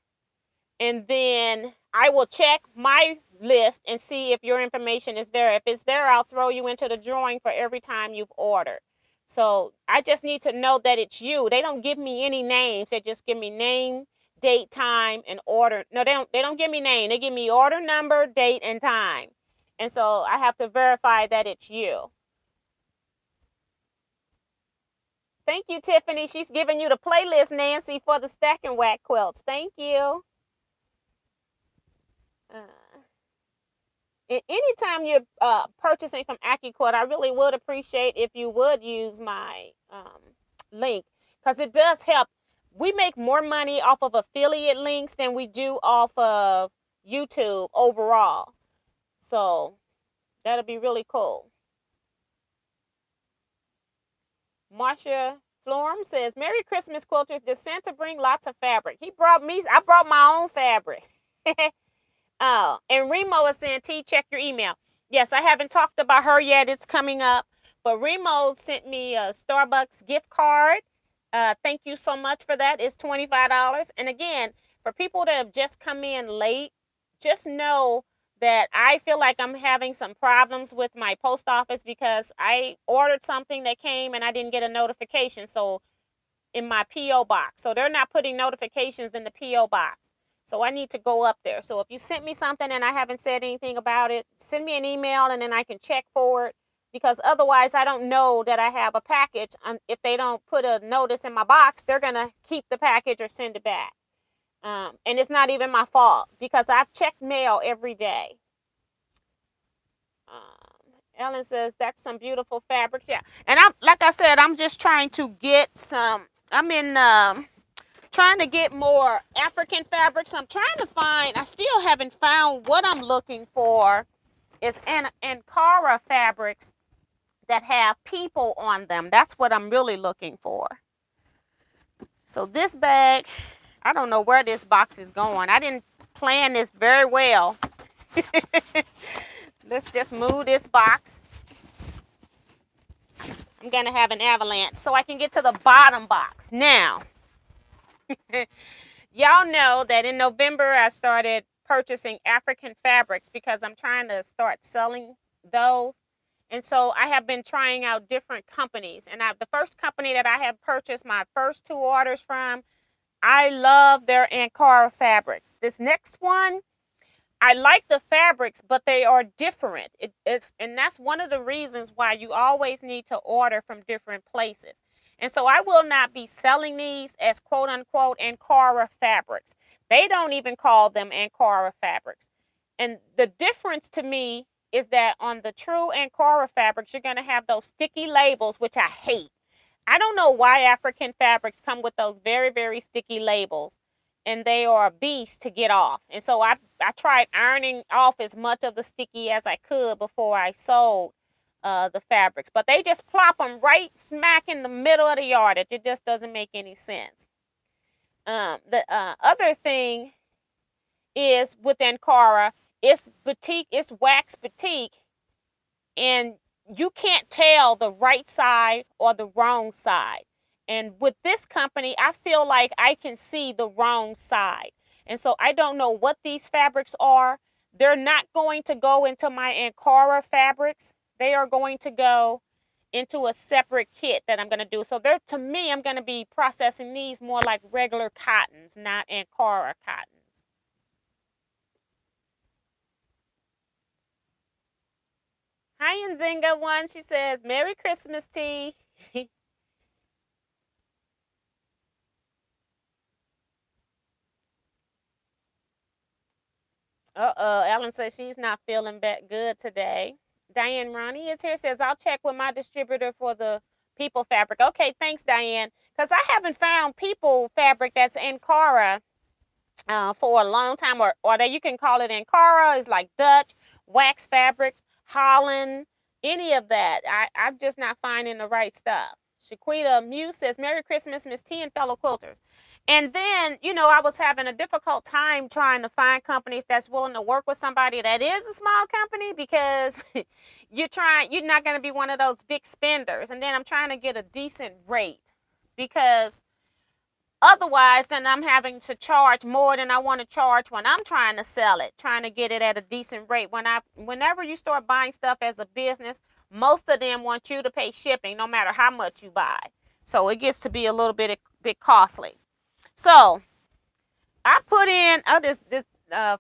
And then I will check my list and see if your information is there. If it's there, I'll throw you into the drawing for every time you've ordered. So I just need to know that it's you. They don't give me any names. They just give me name, date, time, and order. No, they don't give me name. They give me order number, date, and time. And so I have to verify that it's you. Thank you, Tiffany. She's giving you the playlist, Nancy, for the stack and whack quilts. Thank you. Anytime you're purchasing from Quilt, I really would appreciate if you would use my link, because it does help. We make more money off of affiliate links than we do off of YouTube overall. So that'll be really cool. Marcia Florm says, Merry Christmas, quilters. Did Santa bring lots of fabric? I brought my own fabric. Oh, and Remo is saying, T, check your email. Yes, I haven't talked about her yet. It's coming up. But Remo sent me a Starbucks gift card. Thank you so much for that. It's $25. And again, for people that have just come in late, just know that I feel like I'm having some problems with my post office because I ordered something that came and I didn't get a notification. So in my P.O. box. So they're not putting notifications in the P.O. box. So I need to go up there. So if you sent me something and I haven't said anything about it, send me an email and then I can check for it, because otherwise I don't know that I have a package. If they don't put a notice in my box, they're going to keep the package or send it back. And it's not even my fault because I've checked mail every day. Ellen says, that's some beautiful fabrics. Yeah. And like I said, I'm just trying to get some, trying to get more African fabrics. I'm trying to find, I still haven't found what I'm looking for is Ankara fabrics that have people on them. That's what I'm really looking for. So this bag, I don't know where this box is going. I didn't plan this very well. Let's just move this box. I'm going to have an avalanche so I can get to the bottom box. Now, y'all know that in November I started purchasing African fabrics because I'm trying to start selling those. And so I have been trying out different companies. And the first company that I have purchased my first 2 orders from, I love their Ankara fabrics. This next one, I like the fabrics, but they are different. And that's one of the reasons why you always need to order from different places. And so I will not be selling these as quote unquote Ankara fabrics. They don't even call them Ankara fabrics. And the difference to me is that on the true Ankara fabrics, you're going to have those sticky labels, which I hate. I don't know why African fabrics come with those very, very sticky labels. And they are a beast to get off. And so I tried ironing off as much of the sticky as I could before I sold the fabrics. But they just plop them right smack in the middle of the yard. It just doesn't make any sense. The other thing is with Ankara, it's batik, it's wax batik. And you can't tell the right side or the wrong side. And with this company, I feel like I can see the wrong side. And so I don't know what these fabrics are. They're not going to go into my Ankara fabrics. They are going to go into a separate kit that I'm going to do. So to me, I'm going to be processing these more like regular cottons, not Ankara cottons. Hi, Nzinga one. She says, Merry Christmas, T. Ellen says she's not feeling that good today. Diane Ronnie is here, says, I'll check with my distributor for the people fabric. Okay, thanks, Diane. Because I haven't found people fabric that's Ankara for a long time. Or that you can call it Ankara. It's like Dutch, wax fabrics, Holland, any of that. I'm just not finding the right stuff. Shaquita Muse says, Merry Christmas, Miss T and fellow quilters. And then, I was having a difficult time trying to find companies that's willing to work with somebody that is a small company, because you're not going to be one of those big spenders. And then I'm trying to get a decent rate, because otherwise, then I'm having to charge more than I want to charge when I'm trying to sell it, trying to get it at a decent rate. Whenever you start buying stuff as a business, most of them want you to pay shipping no matter how much you buy. So it gets to be a little bit costly. So I put in, this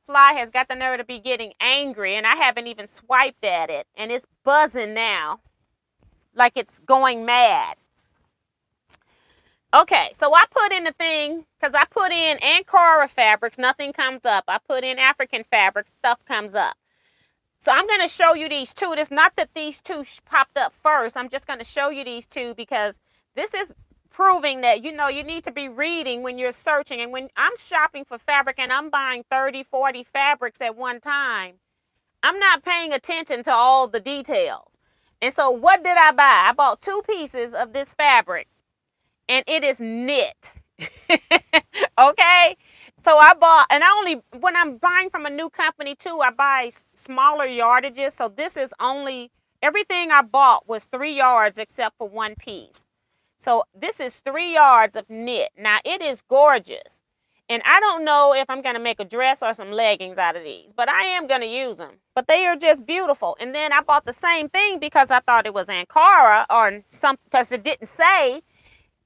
fly has got the nerve to be getting angry, and I haven't even swiped at it, and it's buzzing now like it's going mad. Okay, so I put in the thing, because I put in Ankara fabrics, nothing comes up. I put in African fabrics, stuff comes up. So I'm going to show you these two. It's not that these two popped up first. I'm just going to show you these two, because this is proving that, you need to be reading when you're searching. And when I'm shopping for fabric and I'm buying 30, 40 fabrics at one time, I'm not paying attention to all the details. And so what did I buy? I bought 2 pieces of this fabric, and it is knit. Okay? So I bought, and when I'm buying from a new company too, I buy smaller yardages. So this is everything I bought was 3 yards except for 1 piece. So this is 3 yards of knit. Now it is gorgeous. And I don't know if I'm going to make a dress or some leggings out of these, but I am going to use them. But they are just beautiful. And then I bought the same thing because I thought it was Ankara or something, because it didn't say.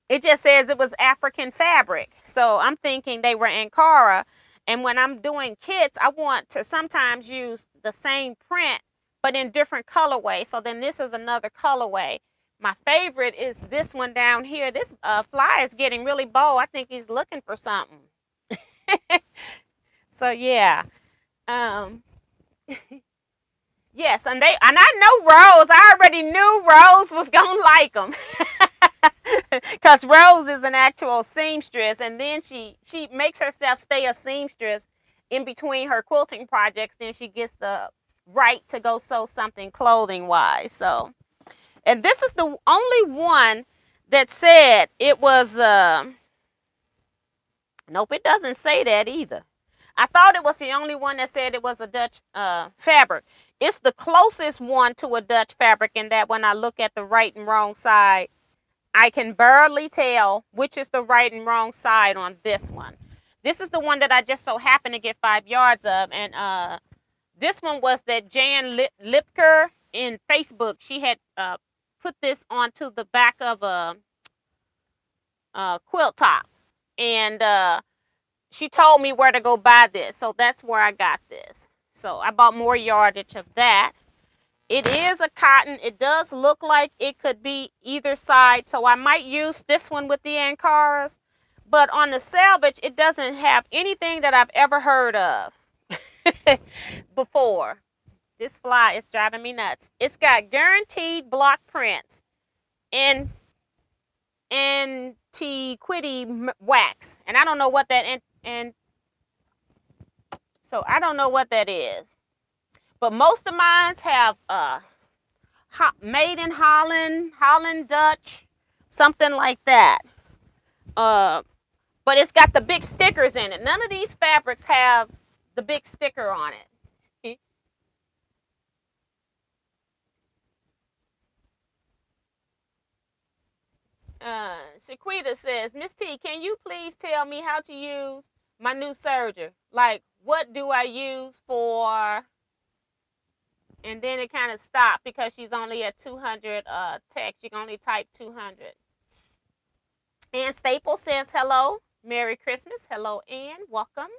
It just says it was African fabric. So I'm thinking they were Ankara. And when I'm doing kits, I want to sometimes use the same print, but in different colorways. So then this is another colorway. My favorite is this one down here. This fly is getting really bold. I think he's looking for something. So yeah. Yes, and I know Rose. I already knew Rose was gonna like them. Because Rose is an actual seamstress, and then she makes herself stay a seamstress in between her quilting projects. Then she gets the right to go sew something clothing wise. So, and this is the only one that said it was. Nope, it doesn't say that either. I thought it was the only one that said it was a Dutch fabric. It's the closest one to a Dutch fabric in that when I look at the right and wrong side, I can barely tell which is the right and wrong side on this one. This is the one that I just so happened to get 5 yards of. And this one was that Jan Lipker in Facebook. She had put this onto the back of a quilt top. And she told me where to go buy this. So that's where I got this. So I bought more yardage of that. It is a cotton. It does look like it could be either side. So I might use this one with the Ankaras. But on the salvage, it doesn't have anything that I've ever heard of before. This fly is driving me nuts. It's got guaranteed block prints and Teaquilts wax. And I don't know what that so I don't know what that is. But most of mine have made in Holland, Holland Dutch, something like that. But it's got the big stickers in it. None of these fabrics have the big sticker on it. Shaquita says, Miss T, can you please tell me how to use my new serger? Like, what do I use for? And then it kind of stopped because she's only at 200 text. You can only type 200. Ann Staples says, hello. Merry Christmas. Hello, Ann. Welcome.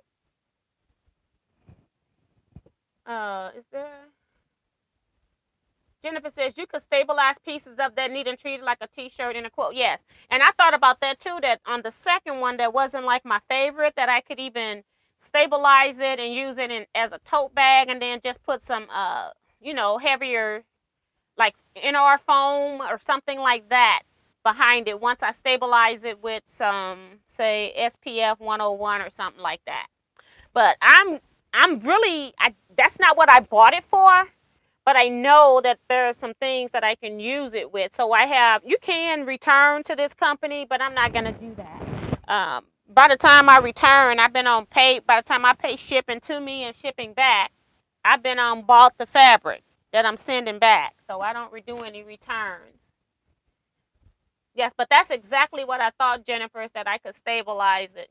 Is there? Jennifer says, you could stabilize pieces of that knit and treat it like a t-shirt and a quilt. Yes. And I thought about that too, that on the second one that wasn't like my favorite, that I could even stabilize it and use it as a tote bag, and then just put some, heavier, like NR foam or something like that behind it once I stabilize it with some, say, SPF 101 or something like that. But that's not what I bought it for. But I know that there are some things that I can use it with. So you can return to this company, but I'm not going to do that. by the time I return, I've been on pay. By the time I pay shipping to me and shipping back, I've been on bought the fabric that I'm sending back. So I don't redo any returns. Yes, but that's exactly what I thought, Jennifer, is that I could stabilize it.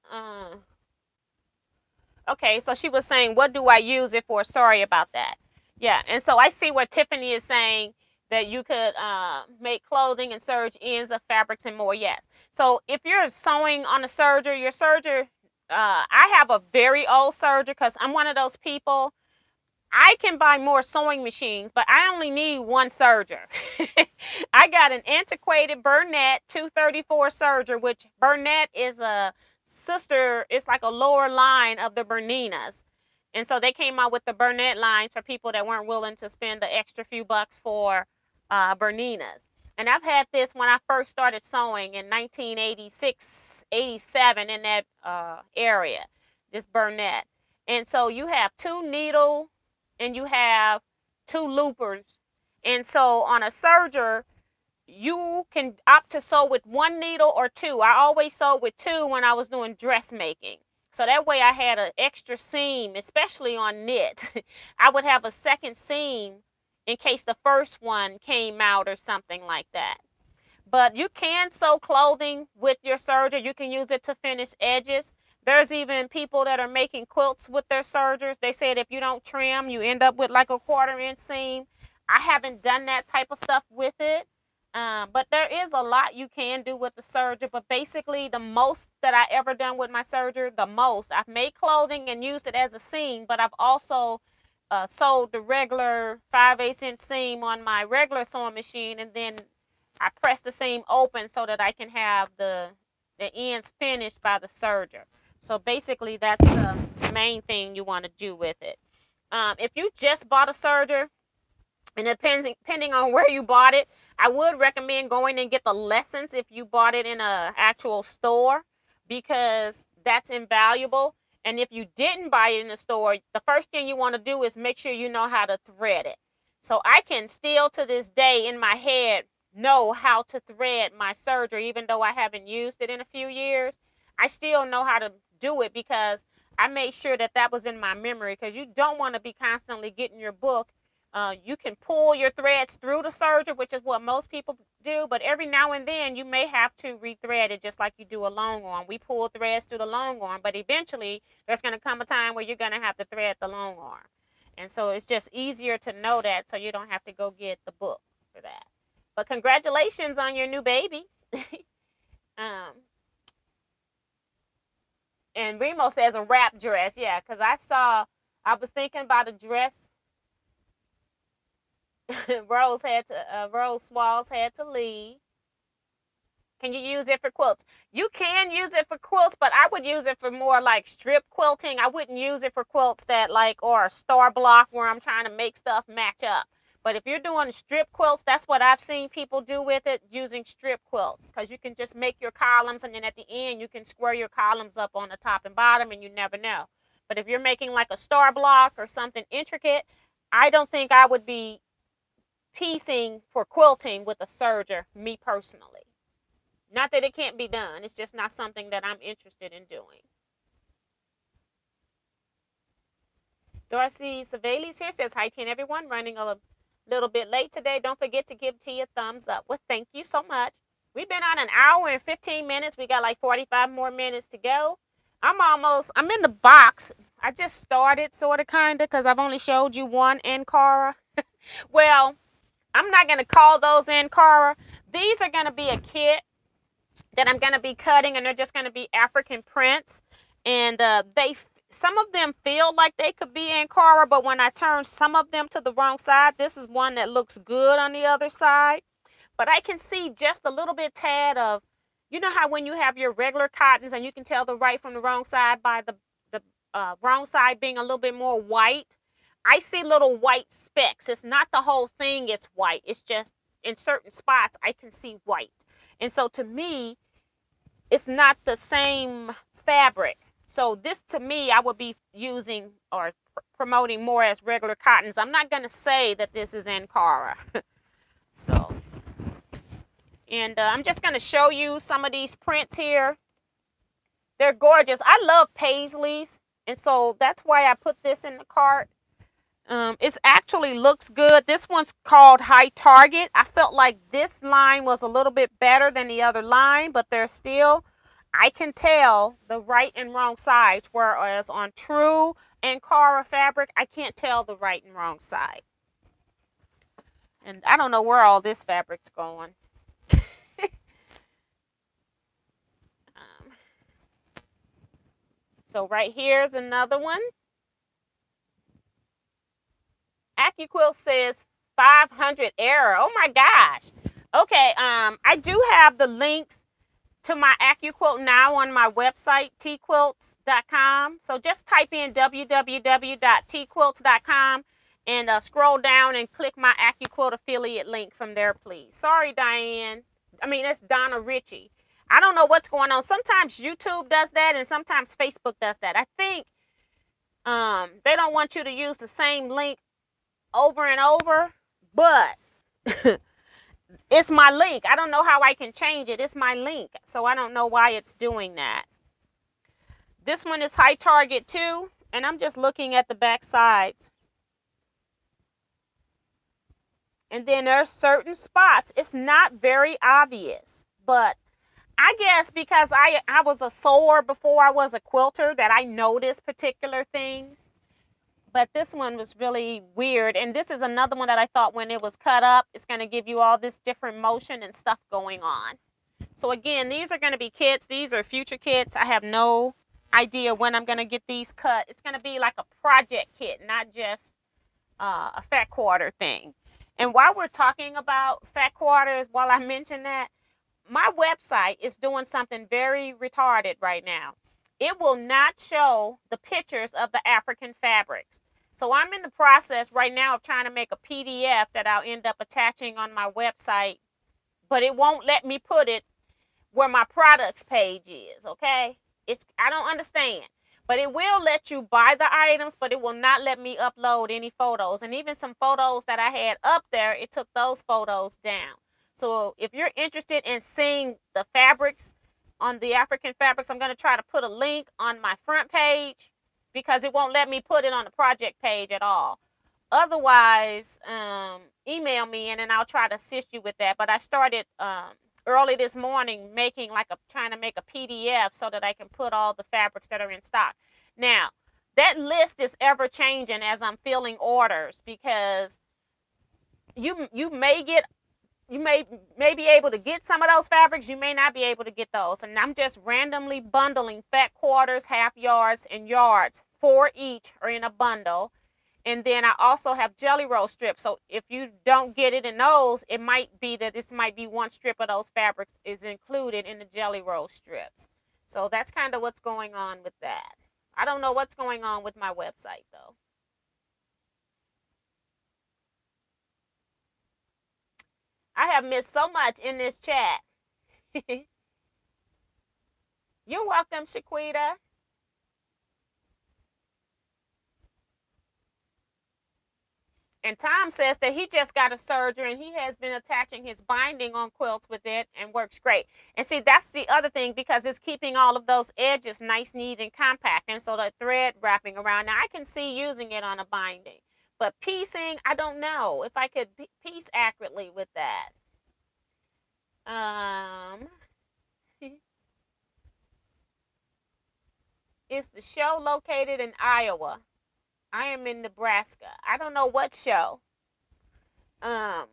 Uh, okay, so she was saying, what do I use it for? Sorry about that. Yeah, and so I see what Tiffany is saying, that you could make clothing and serge ends of fabrics and more. Yes. So if you're sewing on a serger, your serger, I have a very old serger because I'm one of those people. I can buy more sewing machines, but I only need one serger. I got an antiquated Burnett 234 serger, which Burnett is a sister, it's like a lower line of the Berninas. And so they came out with the Burnett lines for people that weren't willing to spend the extra few bucks for Berninas. And I've had this when I first started sewing in 1986, 87 in that area, this Burnett. And so you have two needle and you have two loopers. And so on a serger, you can opt to sew with one needle or two. I always sewed with two when I was doing dressmaking. So that way I had an extra seam, especially on knit. I would have a second seam in case the first one came out or something like that. But you can sew clothing with your serger. You can use it to finish edges. There's even people that are making quilts with their sergers. They said if you don't trim, you end up with like a 1/4 inch seam. I haven't done that type of stuff with it. But there is a lot you can do with the serger. But basically, the most that I ever done with my serger, I've made clothing and used it as a seam. But I've also sewed the regular 5/8 inch seam on my regular sewing machine, and then I press the seam open so that I can have the ends finished by the serger. So basically, that's the main thing you want to do with it. If you just bought a serger, and depending on where you bought it, I would recommend going and get the lessons if you bought it in a actual store, because that's invaluable. And if you didn't buy it in the store, the first thing you want to do is make sure you know how to thread it. So I can still to this day in my head know how to thread my serger, even though I haven't used it in a few years. I still know how to do it because I made sure that that was in my memory, because you don't want to be constantly getting your book. You can pull your threads through the serger, which is what most people do, but every now and then you may have to rethread it just like you do a long arm. We pull threads through the long arm, but eventually there's going to come a time where you're going to have to thread the long arm. And so it's just easier to know that, so you don't have to go get the book for that. But congratulations on your new baby. um, and Remo says a wrap dress. Yeah, because I was thinking about a dress. Rose Swalls had to leave. Can you use it for quilts? You can use it for quilts, but I would use it for more like strip quilting. I wouldn't use it for quilts that like, or a star block where I'm trying to make stuff match up. But if you're doing strip quilts, that's what I've seen people do with it, using strip quilts, because you can just make your columns, and then at the end you can square your columns up on the top and bottom, and you never know. But if you're making like a star block or something intricate, I don't think I would be piecing for quilting with a serger, me personally. Not that it can't be done. It's just not something that I'm interested in doing. Darcy Savelis here says, hi, Tina, everyone. Running a little bit late today. Don't forget to give Tia a thumbs up. Well, thank you so much. We've been on an hour and 15 minutes. We got like 45 more minutes to go. I'm in the box. I just started, sort of, kind of, because I've only showed you one Ankara. Well, I'm not going to call those Ankara. These are going to be a kit that I'm going to be cutting, and they're just going to be African prints. And some of them feel like they could be Ankara, but when I turn some of them to the wrong side, this is one that looks good on the other side. But I can see just a little bit tad of, you know how when you have your regular cottons and you can tell the right from the wrong side by the wrong side being a little bit more white? I see little white specks. It's not the whole thing it's white. It's just in certain spots I can see white. And so to me, it's not the same fabric. So this, to me, I would be using or promoting more as regular cottons. I'm not going to say that this is Ankara. So, and I'm just going to show you some of these prints here. They're gorgeous. I love paisleys, and so that's why I put this in the cart. It actually looks good. This one's called High Target. I felt like this line was a little bit better than the other line, but there's still, I can tell the right and wrong sides, whereas on true Ankara fabric, I can't tell the right and wrong side. And I don't know where all this fabric's going. So right here's another one. AccuQuilt says 500 error. Oh my gosh. Okay, I do have the links to my AccuQuilt now on my website, Teaquilts.com. So just type in www.teaquilts.com and scroll down and click my AccuQuilt affiliate link from there, please. Sorry, Diane. I mean, that's Donna Ritchie. I don't know what's going on. Sometimes YouTube does that and sometimes Facebook does that. I think they don't want you to use the same link over and over, but it's my link. I don't know how I can change it. It's my link, so I don't know why it's doing that. This one is High Target too, and I'm just looking at the back sides. And then there's certain spots. It's not very obvious, but I guess because I was a sewer before I was a quilter that I noticed particular things. But this one was really weird. And this is another one that I thought when it was cut up, it's going to give you all this different motion and stuff going on. So again, these are going to be kits. These are future kits. I have no idea when I'm going to get these cut. It's going to be like a project kit, not just a fat quarter thing. And while we're talking about fat quarters, while I mention that, my website is doing something very retarded right now. It will not show the pictures of the African fabrics. So I'm in the process right now of trying to make a PDF that I'll end up attaching on my website, but it won't let me put it where my products page is, okay? I don't understand. But it will let you buy the items, but it will not let me upload any photos. And even some photos that I had up there, it took those photos down. So if you're interested in seeing the fabrics on the African fabrics, I'm going to try to put a link on my front page because it won't let me put it on the project page at all. Otherwise, email me and I'll try to assist you with that. But I started early this morning trying to make a PDF so that I can put all the fabrics that are in stock. Now, that list is ever changing as I'm filling orders because you may be able to get some of those fabrics. You may not be able to get those. And I'm just randomly bundling fat quarters, half yards, and yards. 4 each are in a bundle. And then I also have jelly roll strips. So if you don't get it in those, it might be that this might be one strip of those fabrics is included in the jelly roll strips. So that's kind of what's going on with that. I don't know what's going on with my website, though. I have missed so much in this chat. You're welcome, Shaquita. And Tom says that he just got a surgery and he has been attaching his binding on quilts with it and works great. And see, that's the other thing because it's keeping all of those edges nice, neat, and compact. And so the thread wrapping around. Now, I can see using it on a binding. But piecing, I don't know if I could piece accurately with that. Is the show located in Iowa? I am in Nebraska. I don't know what show. I'm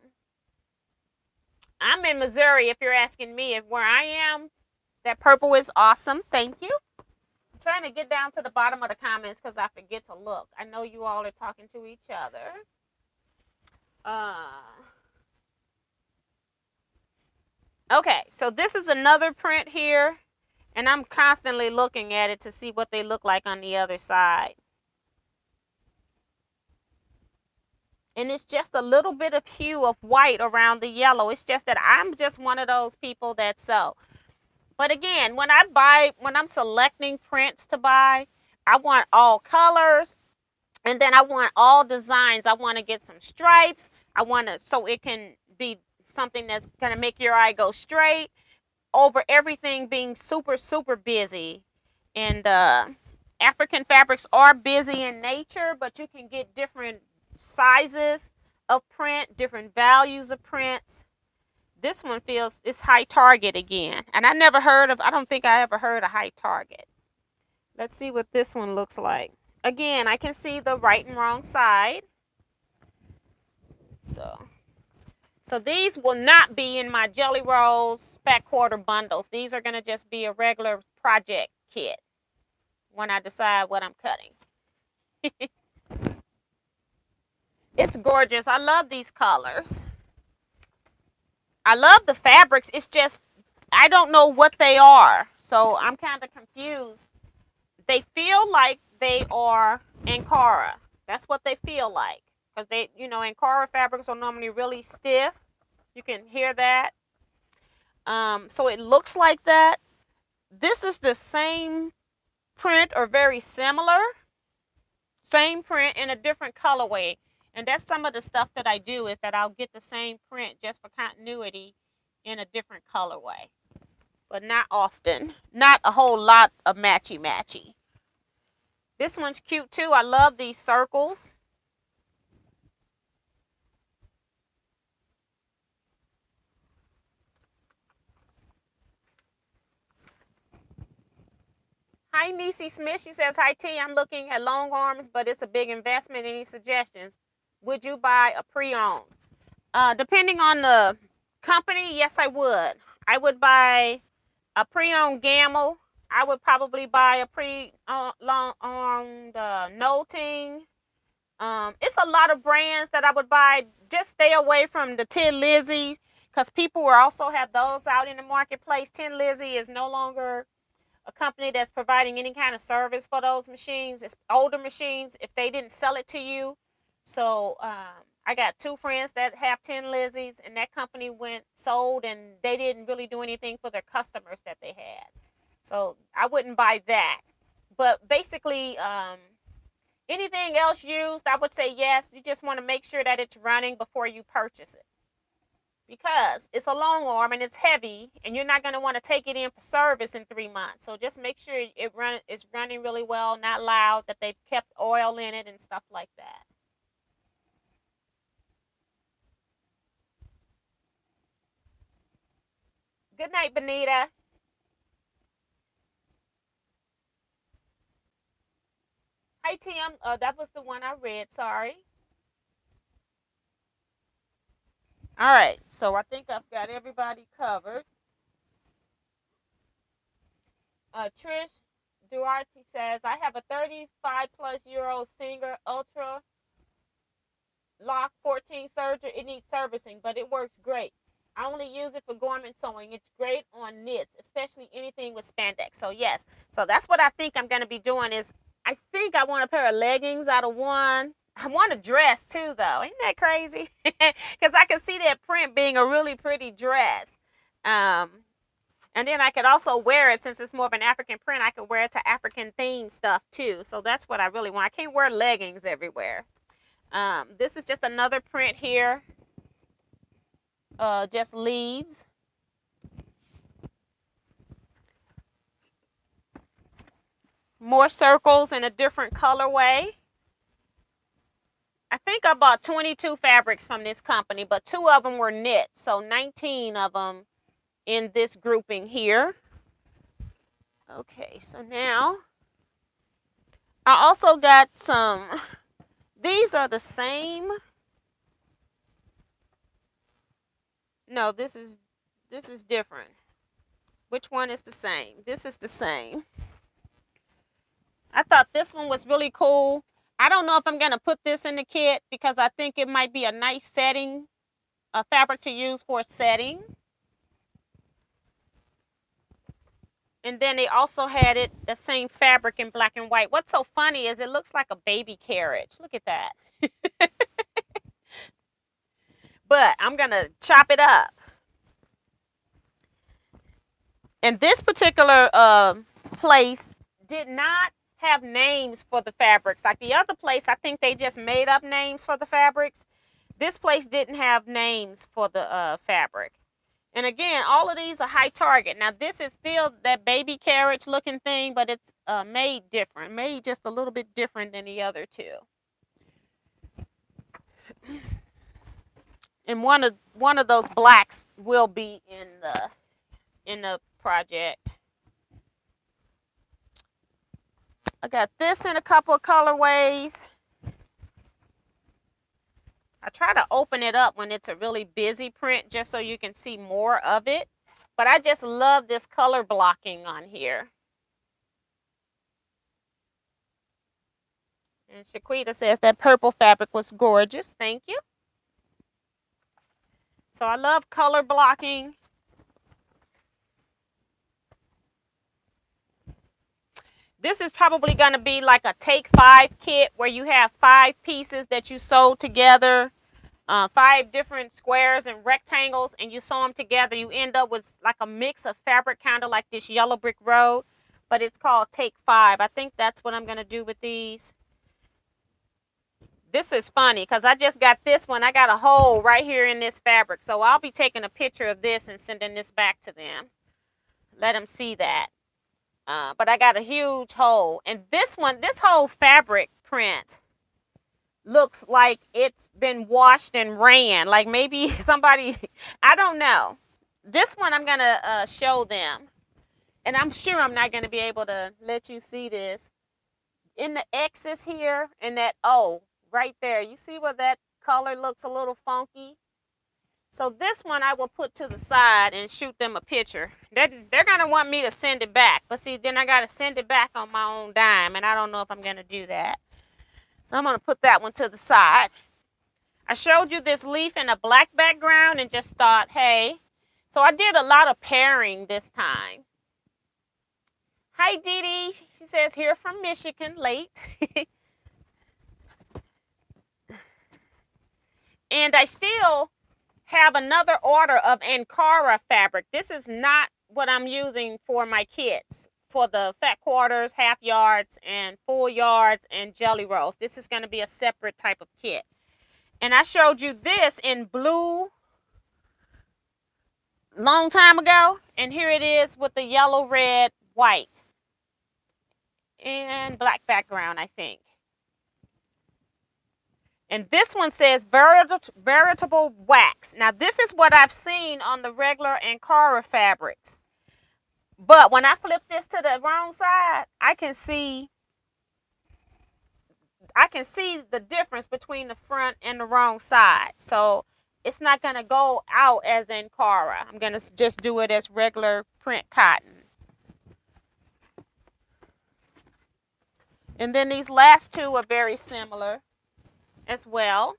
in Missouri if you're asking me if where I am. That purple is awesome. Thank you. I'm trying to get down to the bottom of the comments because I forget to look. I know you all are talking to each other. Okay, so this is another print here. And I'm constantly looking at it to see what they look like on the other side. And it's just a little bit of hue of white around the yellow. It's just that I'm just one of those people that sew. But again, when I'm selecting prints to buy, I want all colors. And then I want all designs. I want to get some stripes. I want to, so it can be something that's going to make your eye go straight over everything being super, super busy. And African fabrics are busy in nature, but you can get different sizes of print, different values of prints. This one feels, it's high target again. And I don't think I ever heard of high target. Let's see what this one looks like. Again, I can see the right and wrong side. So these will not be in my Jelly Rolls fat quarter bundles. These are going to just be a regular project kit when I decide what I'm cutting. It's gorgeous. I love these colors. I love the fabrics. It's just, I don't know what they are. So I'm kind of confused. They feel like they are Ankara. That's what they feel like. Because they, Ankara fabrics are normally really stiff. You can hear that. So it looks like that. This is the same print or very similar. Same print in a different colorway. And that's some of the stuff that I do, is that I'll get the same print just for continuity in a different colorway. But not often. Not a whole lot of matchy-matchy. This one's cute too. I love these circles. Hi, Niecy Smith. She says, hi, T. I'm looking at long arms, but it's a big investment. Any suggestions? Would you buy a pre-owned? Depending on the company, yes, I would. I would buy a pre-owned Gamma. I would probably buy a pre-owned Noting. It's a lot of brands that I would buy. Just stay away from the Tin Lizzy, because people will also have those out in the marketplace. Tin Lizzy is no longer a company that's providing any kind of service for those machines. It's older machines if they didn't sell it to you. So I got two friends that have Tin Lizzies, and that company went sold, and they didn't really do anything for their customers that they had. So I wouldn't buy that. But basically, anything else used, I would say yes. You just want to make sure that it's running before you purchase it, because it's a long arm and it's heavy, and you're not going to want to take it in for service in 3 months. So just make sure it's running really well, not loud, that they've kept oil in it and stuff like that. Good night, Benita. Hi, Tim. That was the one I read. Sorry. All right. So I think I've got everybody covered. Trish Duarte says, I have a 35-plus-year-old Singer Ultra Lock 14 serger. It needs servicing, but it works great. I only use it for garment sewing. It's great on knits, especially anything with spandex. So yes, so that's what I think I'm going to be doing. Is I think I want a pair of leggings out of one. I want a dress too, though. Ain't that crazy? Because I can see that print being a really pretty dress. And then I could also wear it, since it's more of an African print. I could wear it to African themed stuff too. So that's what I really want. I can't wear leggings everywhere. This is just another print here. Just leaves. More circles in a different colorway. I think I bought 22 fabrics from this company, but 2 of them were knit. So 19 of them in this grouping here. Okay, so now I also got some, these are the same. No, this is different. Which one is the same? This is the same. I thought this one was really cool. I don't know if I'm going to put this in the kit, because I think it might be a nice setting, a fabric to use for setting. And then they also had it, the same fabric in black and white. What's so funny is it looks like a baby carriage. Look at that. But I'm going to chop it up. And this particular place did not have names for the fabrics. Like the other place, I think they just made up names for the fabrics. This place didn't have names for the fabric. And again, all of these are high target. Now this is still that baby carriage looking thing, but it's made different, made just a little bit different than the other two. And one of those blacks will be in the project. I got this in a couple of colorways. I try to open it up when it's a really busy print just so you can see more of it. But I just love this color blocking on here. And Shaquita says that purple fabric was gorgeous. Thank you. So I love color blocking. This is probably going to be like a take 5 kit where you have 5 pieces that you sew together. 5 different squares and rectangles, and you sew them together. You end up with like a mix of fabric, kind of like this yellow brick road, but it's called Take 5. I think that's what I'm going to do with these. This is funny because I just got this one. I got a hole right here in this fabric, so I'll be taking a picture of this and sending this back to them. Let them see that. But I got a huge hole, and this whole fabric print looks like it's been washed and ran. Like maybe somebody, I don't know. This one I'm going to show them. And I'm sure I'm not going to be able to let you see this. In the X's here and that O right there, you see where that color looks a little funky? So this one I will put to the side and shoot them a picture. They're going to want me to send it back. But see, then I got to send it back on my own dime. And I don't know if I'm going to do that. So I'm going to put that one to the side. I showed you this leaf in a black background and just thought, hey. So I did a lot of pairing this time. Hi, Dee Dee. She says, here from Michigan, late. And I still have another order of Ankara fabric. This is not what I'm using for my kits. For the fat quarters, half yards, and full yards, and jelly rolls. This is going to be a separate type of kit. And I showed you this in blue long time ago. And here it is with the yellow, red, white, and black background, I think. And this one says veritable wax. Now, this is what I've seen on the regular Ankara fabrics. But when I flip this to the wrong side, I can see the difference between the front and the wrong side. So it's not going to go out as Ankara. I'm going to just do it as regular print cotton. And then these last two are very similar as well.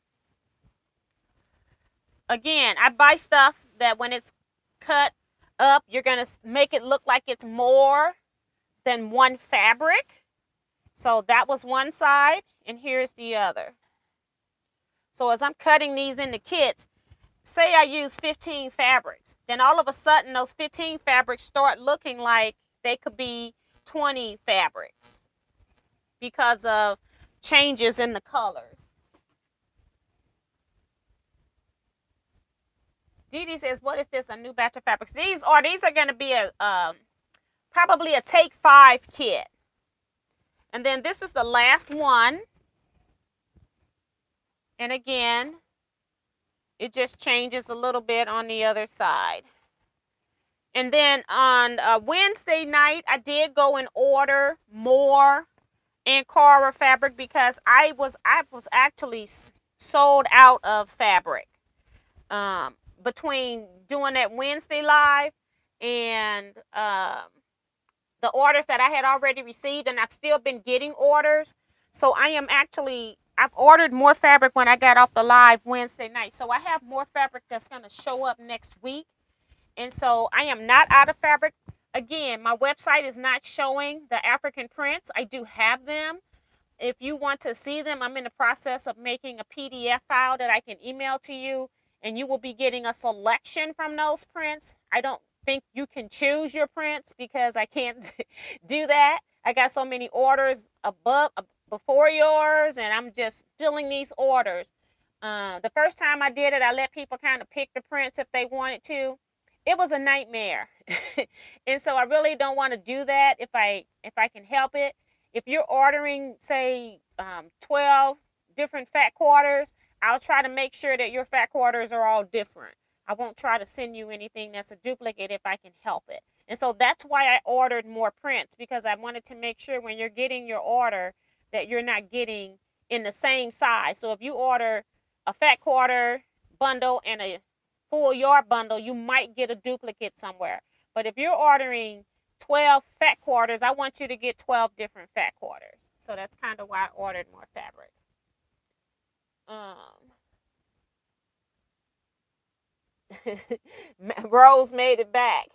Again, I buy stuff that when it's cut up, you're going to make it look like it's more than one fabric. So that was one side, and here's the other. So as I'm cutting these into kits, say I use 15 fabrics, then all of a sudden those 15 fabrics start looking like they could be 20 fabrics because of changes in the colors. Dee Dee says, what is this, a new batch of fabrics? These are going to be probably a take 5 kit. And then this is the last one. And again, it just changes a little bit on the other side. And then on Wednesday night, I did go and order more Ankara fabric because I was actually sold out of fabric. Between doing that Wednesday live and the orders that I had already received, and I've still been getting orders. So I've ordered more fabric when I got off the live Wednesday night. So I have more fabric that's going to show up next week. And so I am not out of fabric. Again, my website is not showing the African prints. I do have them. If you want to see them, I'm in the process of making a PDF file that I can email to you. And you will be getting a selection from those prints. I don't think you can choose your prints because I can't do that. I got so many orders before yours, and I'm just filling these orders. The first time I did it, I let people kind of pick the prints if they wanted to. It was a nightmare, and so I really don't want to do that if I can help it. If you're ordering, say, 12 different fat quarters, I'll try to make sure that your fat quarters are all different. I won't try to send you anything that's a duplicate if I can help it. And so that's why I ordered more prints, because I wanted to make sure when you're getting your order that you're not getting in the same size. So if you order a fat quarter bundle and a full yard bundle, you might get a duplicate somewhere. But if you're ordering 12 fat quarters, I want you to get 12 different fat quarters. So that's kind of why I ordered more fabric. Um, Rose made it back.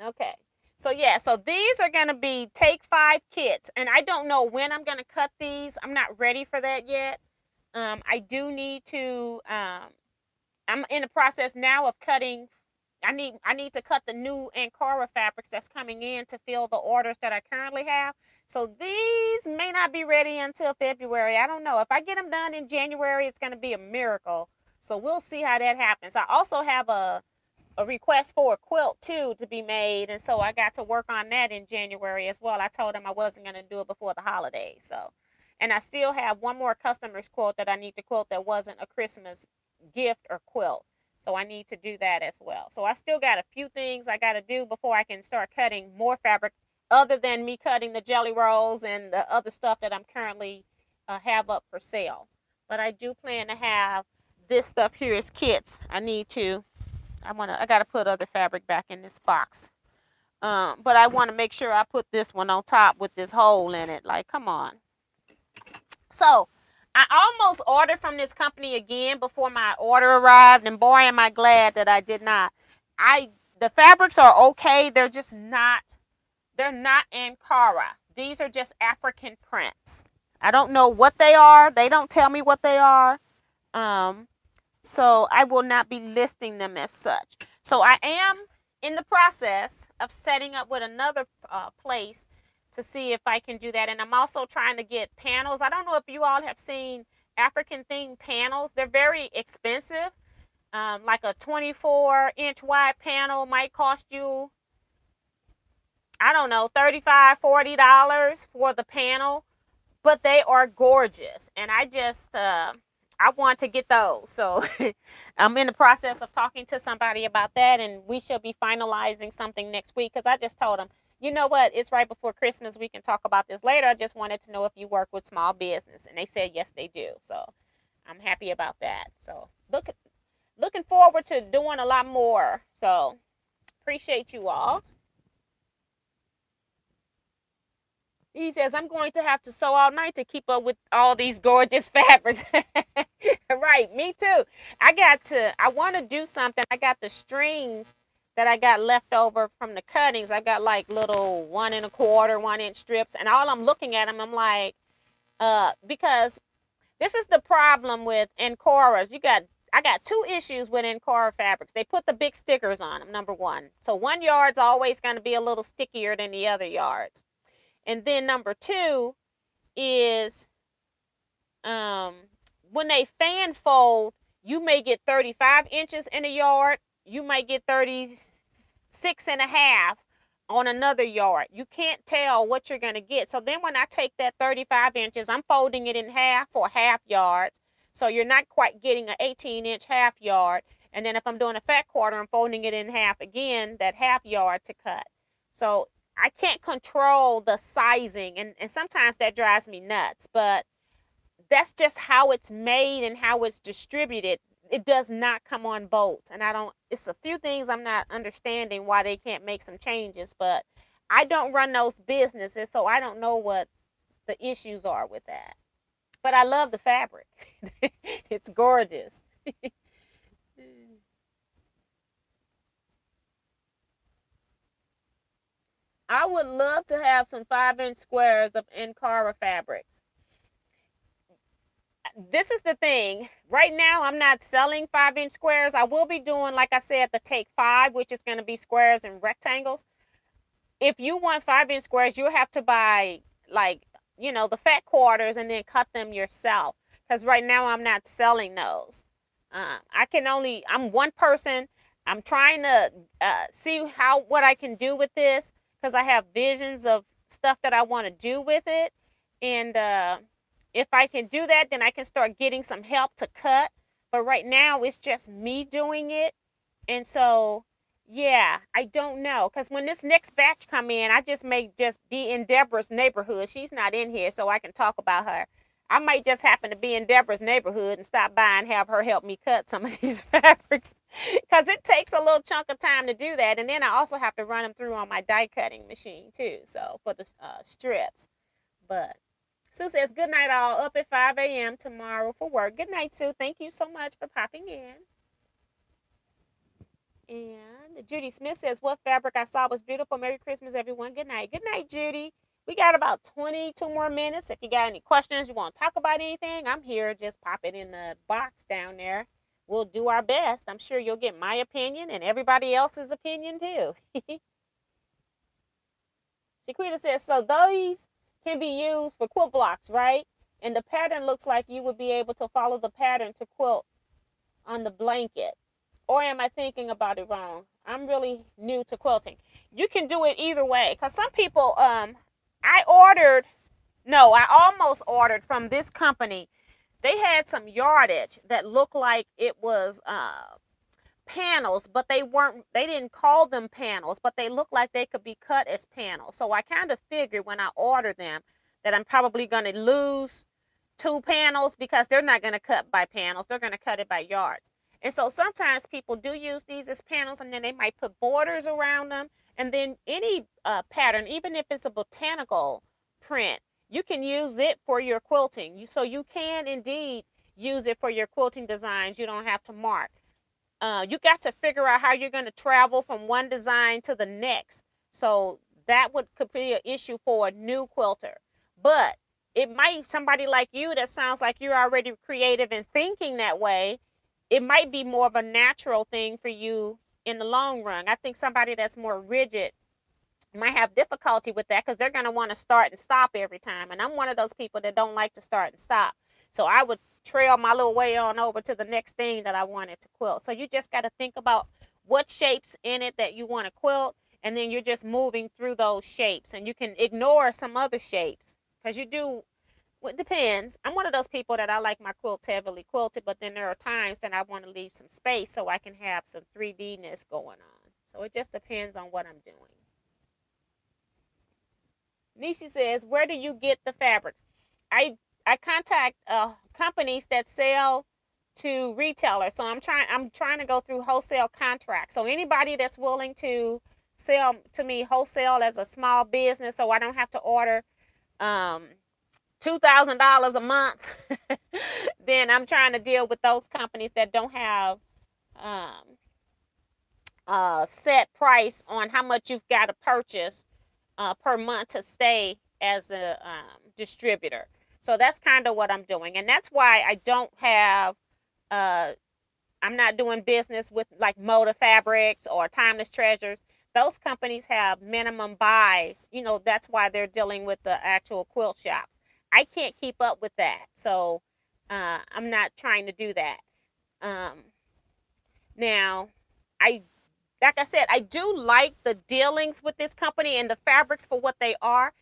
Okay. So yeah, so these are going to be take 5 kits, and I don't know when I'm going to cut these. I'm not ready for that yet. I do need to I'm in the process now of cutting. I need to cut the new Ankara fabrics that's coming in to fill the orders that I currently have. So these may not be ready until February. I don't know. If I get them done in January, it's going to be a miracle. So we'll see how that happens. I also have a request for a quilt too to be made, and so I got to work on that in January as well. I told them I wasn't going to do it before the holidays. So, and I still have one more customer's quilt that I need to quilt that wasn't a Christmas gift or quilt. So I need to do that as well. So I still got a few things I got to do before I can start cutting more fabric, other than me cutting the jelly rolls and the other stuff that I'm currently have up for sale. But I do plan to have this stuff here as kits. I gotta put other fabric back in this box. But I want to make sure I put this one on top with this hole in it. Like, come on. So I almost ordered from this company again before my order arrived, and boy, am I glad that I did not. The fabrics are okay. They're not Ankara. These are just African prints. I don't know what they are. They don't tell me what they are. Um, so I will not be listing them as such. So I am in the process of setting up with another place to see if I can do that. And I'm also trying to get panels. I don't know if you all have seen African themed panels. They're very expensive. Like a 24-inch wide panel might cost you, I don't know, $35, $40 for the panel, but they are gorgeous, and I want to get those. So I'm in the process of talking to somebody about that, and we should be finalizing something next week, because I just told them, you know what, it's right before Christmas, we can talk about this later. I just wanted to know if you work with small business, and they said yes, they do. So I'm happy about that. So looking forward to doing a lot more. So appreciate you all. He says, I'm going to have to sew all night to keep up with all these gorgeous fabrics. Right, me too. I want to do something. I got the strings that I got left over from the cuttings. I got like little 1 1/4, 1 inch strips. And all I'm looking at them, I'm like, because this is the problem with Ankoras. I got 2 issues with Ankara fabrics. They put the big stickers on them, number one. So one yard's always going to be a little stickier than the other yards. And then number 2 is um, when they fan fold, you may get 35 inches in a yard. You might get 36.5 on another yard. You can't tell what you're going to get. So then when I take that 35 inches, I'm folding it in half for half yards. So you're not quite getting an 18-inch half yard. And then if I'm doing a fat quarter, I'm folding it in half again, that half yard to cut. So I can't control the sizing, and sometimes that drives me nuts, but that's just how it's made and how it's distributed. It does not come on bolts, and it's a few things I'm not understanding why they can't make some changes, but I don't run those businesses, so I don't know what the issues are with that. But I love the fabric. It's gorgeous. I would love to have some 5-inch squares of Ankara fabrics. this is the thing. Right now, I'm not selling 5-inch squares. I will be doing, like I said, the Take 5, which is going to be squares and rectangles. If you want 5-inch squares, you'll have to buy, like, the fat quarters and then cut them yourself. Because right now, I'm not selling those. I'm one person. I'm trying to see what I can do with this, because I have visions of stuff that I want to do with it. And if I can do that, then I can start getting some help to cut. But right now, it's just me doing it. And so, yeah, I don't know. Because when this next batch come in, I just may just be in Deborah's neighborhood. She's not in here, so I can talk about her. I might just happen to be in Deborah's neighborhood and stop by and have her help me cut some of these fabrics, because it takes a little chunk of time to do that. And then I also have to run them through on my die cutting machine too, so for the strips. But Sue says, good night all, up at 5 a.m. tomorrow for work. Good night, Sue. Thank you so much for popping in. And Judy Smith says, what fabric I saw was beautiful. Merry Christmas, everyone. Good night. Good night, Judy. We got about 22 more minutes. If you got any questions, you want to talk about anything, I'm here. Just pop it in the box down there. We'll do our best. I'm sure you'll get my opinion and everybody else's opinion too. Shaquita says, so those can be used for quilt blocks, right? And the pattern looks like you would be able to follow the pattern to quilt on the blanket. Or am I thinking about it wrong? I'm really new to quilting. You can do it either way. Because some people, I almost ordered from this company. They had some yardage that looked like it was panels, but they didn't call them panels, but they looked like they could be cut as panels. So I kind of figured when I ordered them that I'm probably going to lose 2 panels, because they're not going to cut by panels. They're going to cut it by yards. And so sometimes people do use these as panels, and then they might put borders around them. And then any pattern, even if it's a botanical print, you can use it for your quilting. So you can indeed use it for your quilting designs. You don't have to mark. You got to figure out how you're going to travel from one design to the next. So that could be an issue for a new quilter. But it might, somebody like you that sounds like you're already creative and thinking that way, it might be more of a natural thing for you in the long run. I think somebody that's more rigid might have difficulty with that, because they're going to want to start and stop every time. And I'm one of those people that don't like to start and stop. So I would trail my little way on over to the next thing that I wanted to quilt. So you just got to think about what shapes in it that you want to quilt, and then you're just moving through those shapes. And you can ignore some other shapes, because you do. It depends. I'm one of those people that I like my quilts heavily quilted, but then there are times that I want to leave some space so I can have some 3D-ness going on. So it just depends on what I'm doing. Nishi says, where do you get the fabrics? I contact companies that sell to retailers. So I'm trying to go through wholesale contracts. So anybody that's willing to sell to me wholesale as a small business, so I don't have to order $2,000 a month, then I'm trying to deal with those companies that don't have set price on how much you've got to purchase per month to stay as a distributor. So that's kind of what I'm doing. And that's why I don't have, I'm not doing business with like Moda Fabrics or Timeless Treasures. Those companies have minimum buys. That's why they're dealing with the actual quilt shops. I can't keep up with that. So I'm not trying to do that. Now, like I said, I do like the dealings with this company and the fabrics for what they are.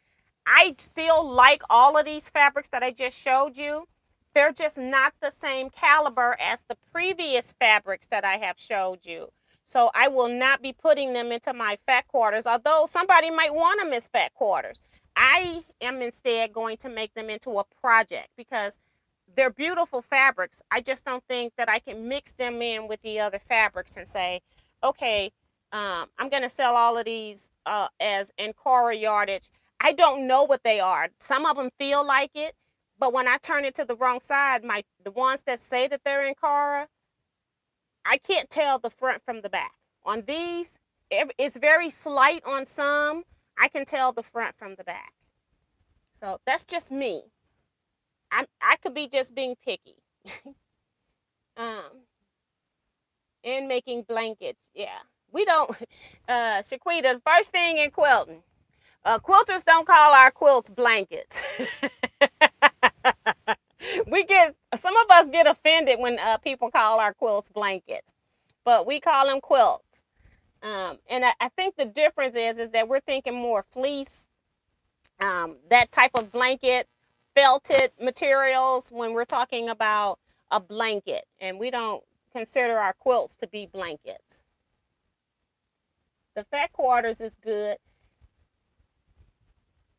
I still like all of these fabrics that I just showed you. They're just not the same caliber as the previous fabrics that I have showed you. So I will not be putting them into my fat quarters, although somebody might want them as fat quarters. I am instead going to make them into a project, because they're beautiful fabrics. I just don't think that I can mix them in with the other fabrics and say, okay, I'm going to sell all of these as Ankara yardage. I don't know what they are. Some of them feel like it, but when I turn it to the wrong side, the ones that say that they're Ankara, I can't tell the front from the back. On these, it's very slight on some. I can tell the front from the back. So that's just me. I could be just being picky. um, and making blankets. Yeah, we don't. Shaquita, the first thing in quilting, quilters don't call our quilts blankets. Some of us get offended when people call our quilts blankets, but we call them quilts. And I think the difference is that we're thinking more fleece, that type of blanket, felted materials when we're talking about a blanket, and we don't consider our quilts to be blankets. The fat quarters is good.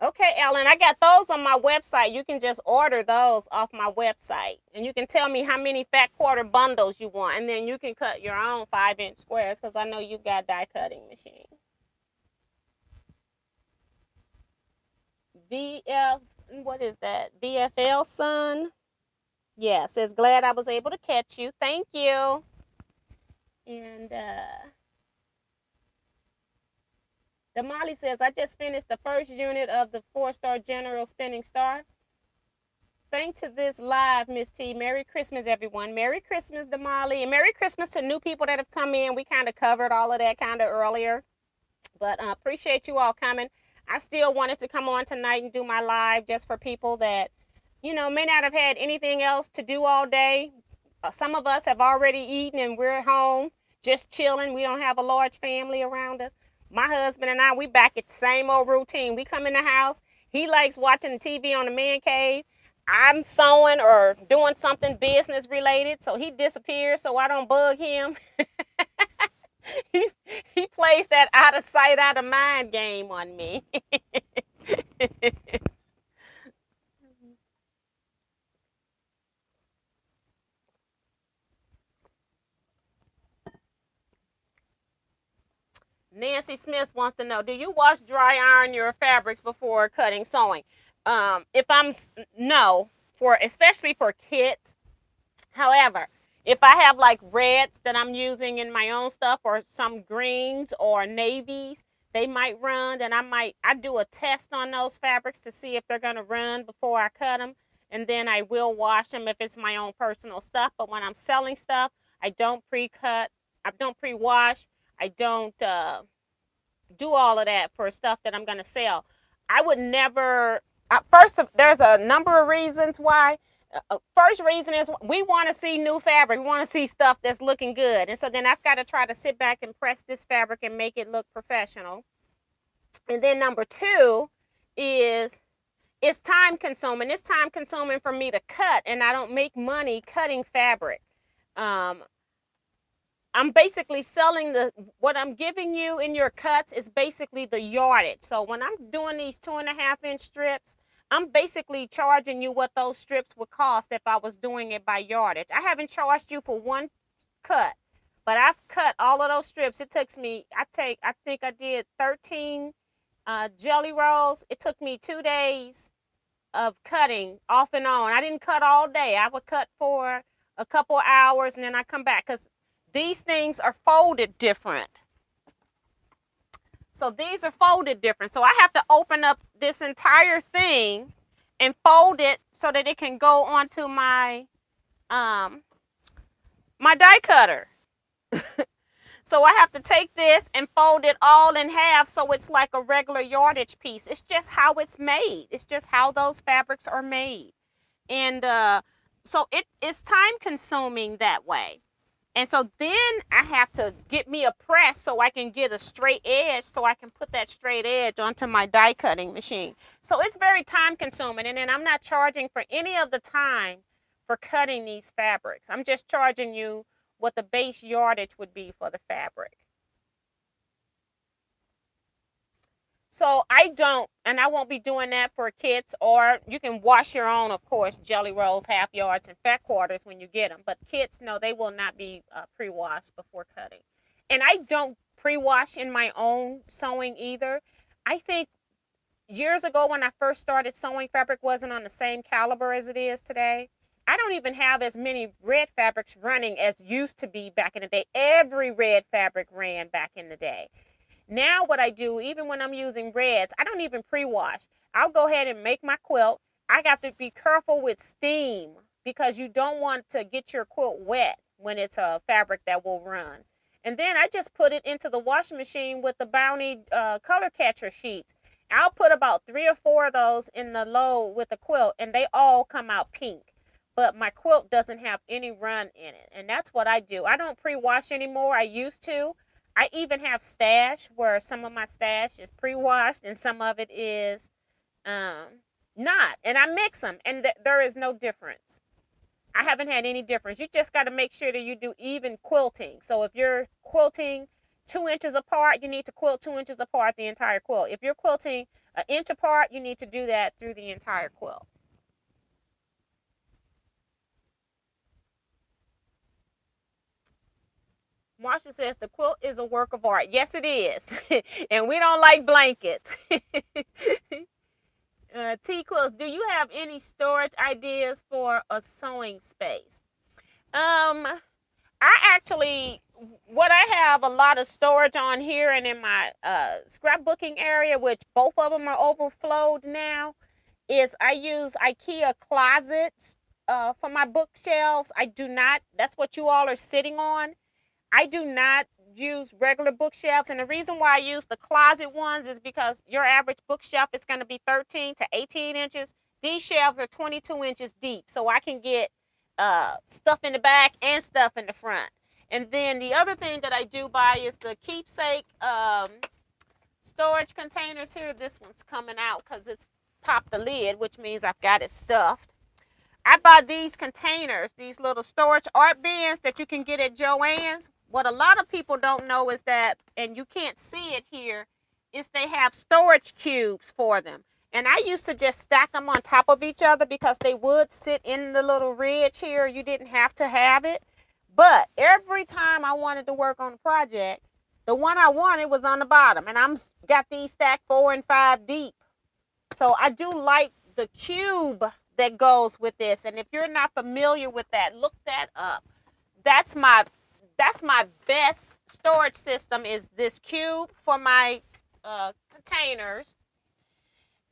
Okay, Ellen, I got those on my website. You can just order those off my website. And you can tell me how many fat quarter bundles you want. And then you can cut your own 5-inch squares because I know you've got die cutting machine. VF, what is that? VFL son? Yeah, says glad I was able to catch you. Thank you. And Damali says, I just finished the first unit of the 4-star General Spinning Star. Thanks to this live, Miss T. Merry Christmas, everyone. Merry Christmas, Damali. And Merry Christmas to new people that have come in. We kind of covered all of that kind of earlier. But appreciate you all coming. I still wanted to come on tonight and do my live just for people that, may not have had anything else to do all day. Some of us have already eaten and we're at home just chilling. We don't have a large family around us. My husband and I, we back at the same old routine. We come in the house. He likes watching the TV on the man cave. I'm sewing or doing something business related, so he disappears so I don't bug him. he, he plays that out of sight, out of mind game on me. Nancy Smith wants to know, do you wash dry iron your fabrics before cutting sewing? If I'm no, for especially for kits. However, if I have like reds that I'm using in my own stuff or some greens or navies, they might run. Then I do a test on those fabrics to see if they're going to run before I cut them. And then I will wash them if it's my own personal stuff. But when I'm selling stuff, I don't pre-cut. I don't pre-wash. I don't do all of that for stuff that I'm going to sell. I would never, first, there's a number of reasons why. First reason is we want to see new fabric. We want to see stuff that's looking good. And so then I've got to try to sit back and press this fabric and make it look professional. And then number two is it's time consuming. It's time consuming for me to cut, and I don't make money cutting fabric. I'm basically selling what I'm giving you in your cuts is basically the yardage. So when I'm doing these 2.5-inch strips, I'm basically charging you what those strips would cost if I was doing it by yardage. I haven't charged you for one cut, but I've cut all of those strips. It takes me, I think I did 13 jelly rolls. It took me 2 days of cutting off and on. I didn't cut all day. I would cut for a couple hours and then I come back because these things are folded different. So these are folded different. So I have to open up this entire thing and fold it so that it can go onto my my die cutter. So I have to take this and fold it all in half so it's like a regular yardage piece. It's just how it's made. It's just how those fabrics are made. And so it's time consuming that way. And so then I have to get me a press so I can get a straight edge so I can put that straight edge onto my die cutting machine. So it's very time consuming. And then I'm not charging for any of the time for cutting these fabrics. I'm just charging you what the base yardage would be for the fabric. So I don't, and I won't be doing that for kits, or you can wash your own, of course, jelly rolls, half yards, and fat quarters when you get them. But kits, no, they will not be pre-washed before cutting. And I don't pre-wash in my own sewing either. I think years ago when I first started sewing, fabric wasn't on the same caliber as it is today. I don't even have as many red fabrics running as used to be back in the day. Every red fabric ran back in the day. Now what I do, even when I'm using reds, I don't even pre-wash. I'll go ahead and make my quilt. I got to be careful with steam because you don't want to get your quilt wet when it's a fabric that will run. And then I just put it into the washing machine with the Bounty color catcher sheets. I'll put about 3 or 4 of those in the load with the quilt, and they all come out pink. But my quilt doesn't have any run in it, and that's what I do. I don't pre-wash anymore. I used to. I even have stash where some of my stash is pre-washed and some of it is not. And I mix them, and there is no difference. I haven't had any difference. You just got to make sure that you do even quilting. So if you're quilting 2 inches apart, you need to quilt 2 inches apart the entire quilt. If you're quilting an inch apart, you need to do that through the entire quilt. Marsha says the quilt is a work of art. Yes, it is. And we don't like blankets. Teaquilts, do you have any storage ideas for a sewing space? I actually, what I have a lot of storage on here and in my scrapbooking area, which both of them are overflowed now, is I use IKEA closets for my bookshelves. I do not, that's what you all are sitting on. I do not use regular bookshelves. And the reason why I use the closet ones is because your average bookshelf is going to be 13 to 18 inches. These shelves are 22 inches deep. So I can get stuff in the back and stuff in the front. And then the other thing that I do buy is the keepsake storage containers here. This one's coming out because it's popped the lid, which means I've got it stuffed. I buy these containers, these little storage art bins that you can get at Joann's. What a lot of people don't know is that, and you can't see it here, is they have storage cubes for them. And I used to just stack them on top of each other because they would sit in the little ridge here. You didn't have to have it. But every time I wanted to work on a project, the one I wanted was on the bottom. And I'm got these stacked 4 and 5 deep. So I do like the cube that goes with this. And if you're not familiar with that, look that up. That's my best storage system, is this cube for my containers,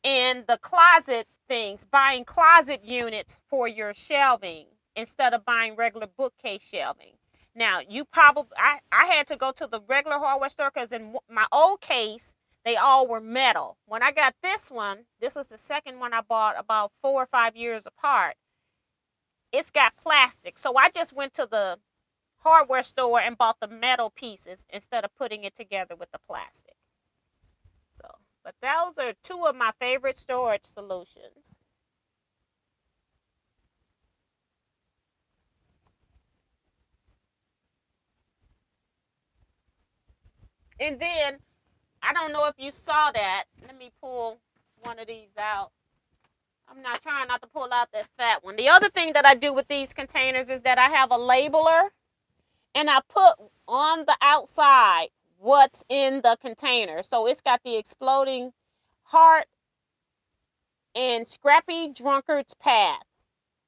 and the closet things, buying closet units for your shelving instead of buying regular bookcase shelving. Now, you probably, I had to go to the regular hardware store because in my old case, they all were metal. When I got this one, this is the second one I bought about 4 or 5 years apart. It's got plastic. So I just went to the hardware store and bought the metal pieces instead of putting it together with the plastic. So, but those are 2 of my favorite storage solutions. And then, I don't know if you saw that. Let me pull one of these out. I'm not trying not to pull out that fat one. The other thing that I do with these containers is that I have a labeler, and I put on the outside what's in the container. So it's got the exploding heart and Scrappy Drunkard's Path.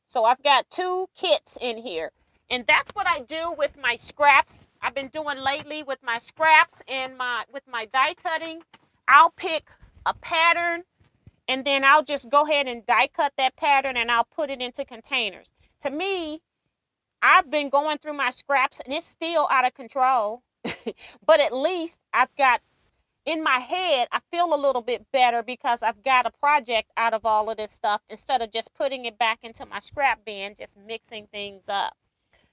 So I've got 2 kits in here. And that's what I do with my scraps. I've been doing lately with my scraps and with my die cutting. I'll pick a pattern, and then I'll just go ahead and die cut that pattern, and I'll put it into containers. To me, I've been going through my scraps and it's still out of control. But at least I've got, in my head, I feel a little bit better because I've got a project out of all of this stuff instead of just putting it back into my scrap bin, just mixing things up.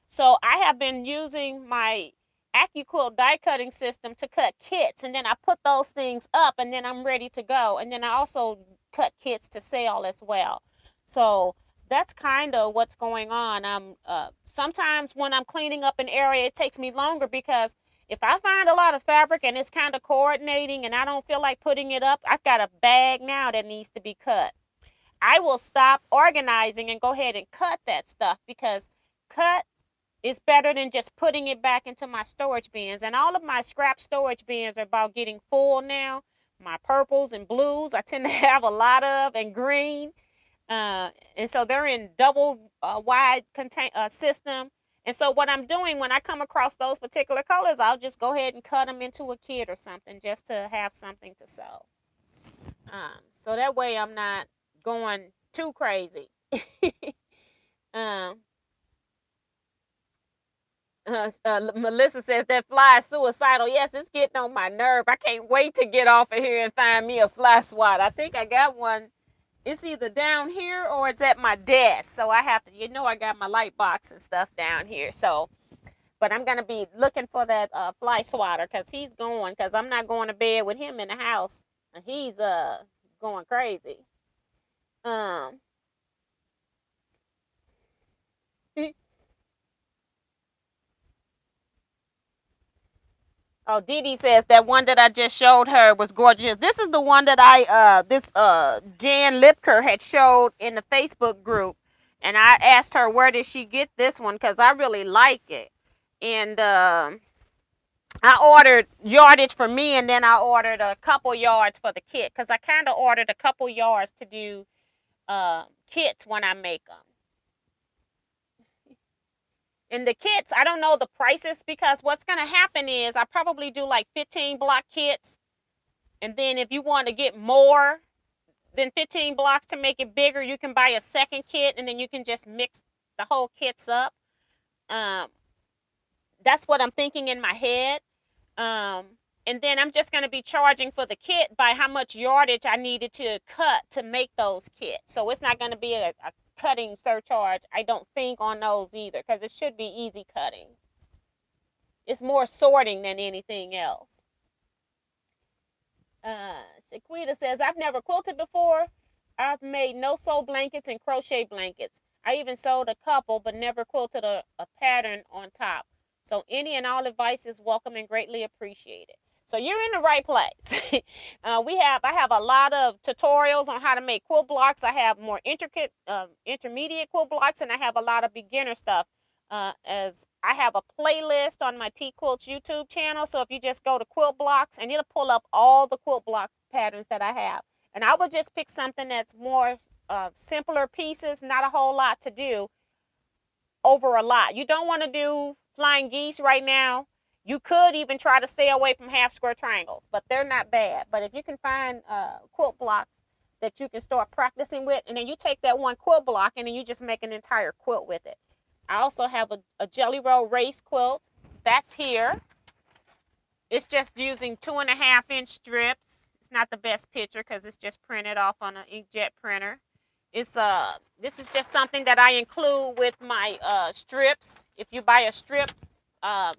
So I have been using my AccuQuilt die cutting system to cut kits, and then I put those things up, and then I'm ready to go. And then I also cut kits to sell as well. So that's kind of what's going on. Sometimes when I'm cleaning up an area, it takes me longer because if I find a lot of fabric and it's kind of coordinating and I don't feel like putting it up, I've got a bag now that needs to be cut. I will stop organizing and go ahead and cut that stuff because cut is better than just putting it back into my storage bins. And all of my scrap storage bins are about getting full now. My purples and blues I tend to have a lot of, and green. And so they're in double wide system. And so what I'm doing when I come across those particular colors, I'll just go ahead and cut them into a kit or something just to have something to sew. So that way I'm not going Too crazy. um, Melissa says that fly is suicidal. Yes, it's getting on my nerve. I can't wait to get off of here and find me a fly swat. I think I got one. It's either down here or it's at my desk. So I have to, I got my light box and stuff down here. So, but I'm going to be looking for that fly swatter because he's going, because I'm not going to bed with him in the house. And he's going crazy. Um, Oh, Dee Dee says that one that I just showed her was gorgeous. This is the one that Jan Lipker had showed in the Facebook group. And I asked her where did she get this one because I really like it. And I ordered yardage for me, and then I ordered a couple yards for the kit because I kind of ordered a couple yards to do kits when I make them. And the kits, I don't know the prices because what's going to happen is I probably do like 15 block kits. And then if you want to get more than 15 blocks to make it bigger, you can buy a second kit and then you can just mix the whole kits up. That's what I'm thinking in my head. And then I'm just going to be charging for the kit by how much yardage I needed to cut to make those kits. So it's not going to be a cutting surcharge, I don't think, on those either, because it should be easy cutting. It's more sorting than anything else. Shaquita says, I've never quilted before. I've made no-sew blankets and crochet blankets. I even sewed a couple, but never quilted a pattern on top. So any and all advice is welcome and greatly appreciated. So you're in the right place. I have a lot of tutorials on how to make quilt blocks. I have more intricate, intermediate quilt blocks, and I have a lot of beginner stuff. As I have a playlist on my Teaquilts YouTube channel. So if you just go to quilt blocks, and it'll pull up all the quilt block patterns that I have. And I would just pick something that's more simpler pieces, not a whole lot to do over a lot. You don't want to do flying geese right now. You could even try to stay away from half square triangles, but they're not bad. But if you can find quilt blocks that you can start practicing with, and then you take that one quilt block and then you just make an entire quilt with it. I also have a Jelly Roll race quilt. That's here. It's just using 2.5-inch strips. It's not the best picture because it's just printed off on an inkjet printer. This is just something that I include with my strips. If you buy a strip,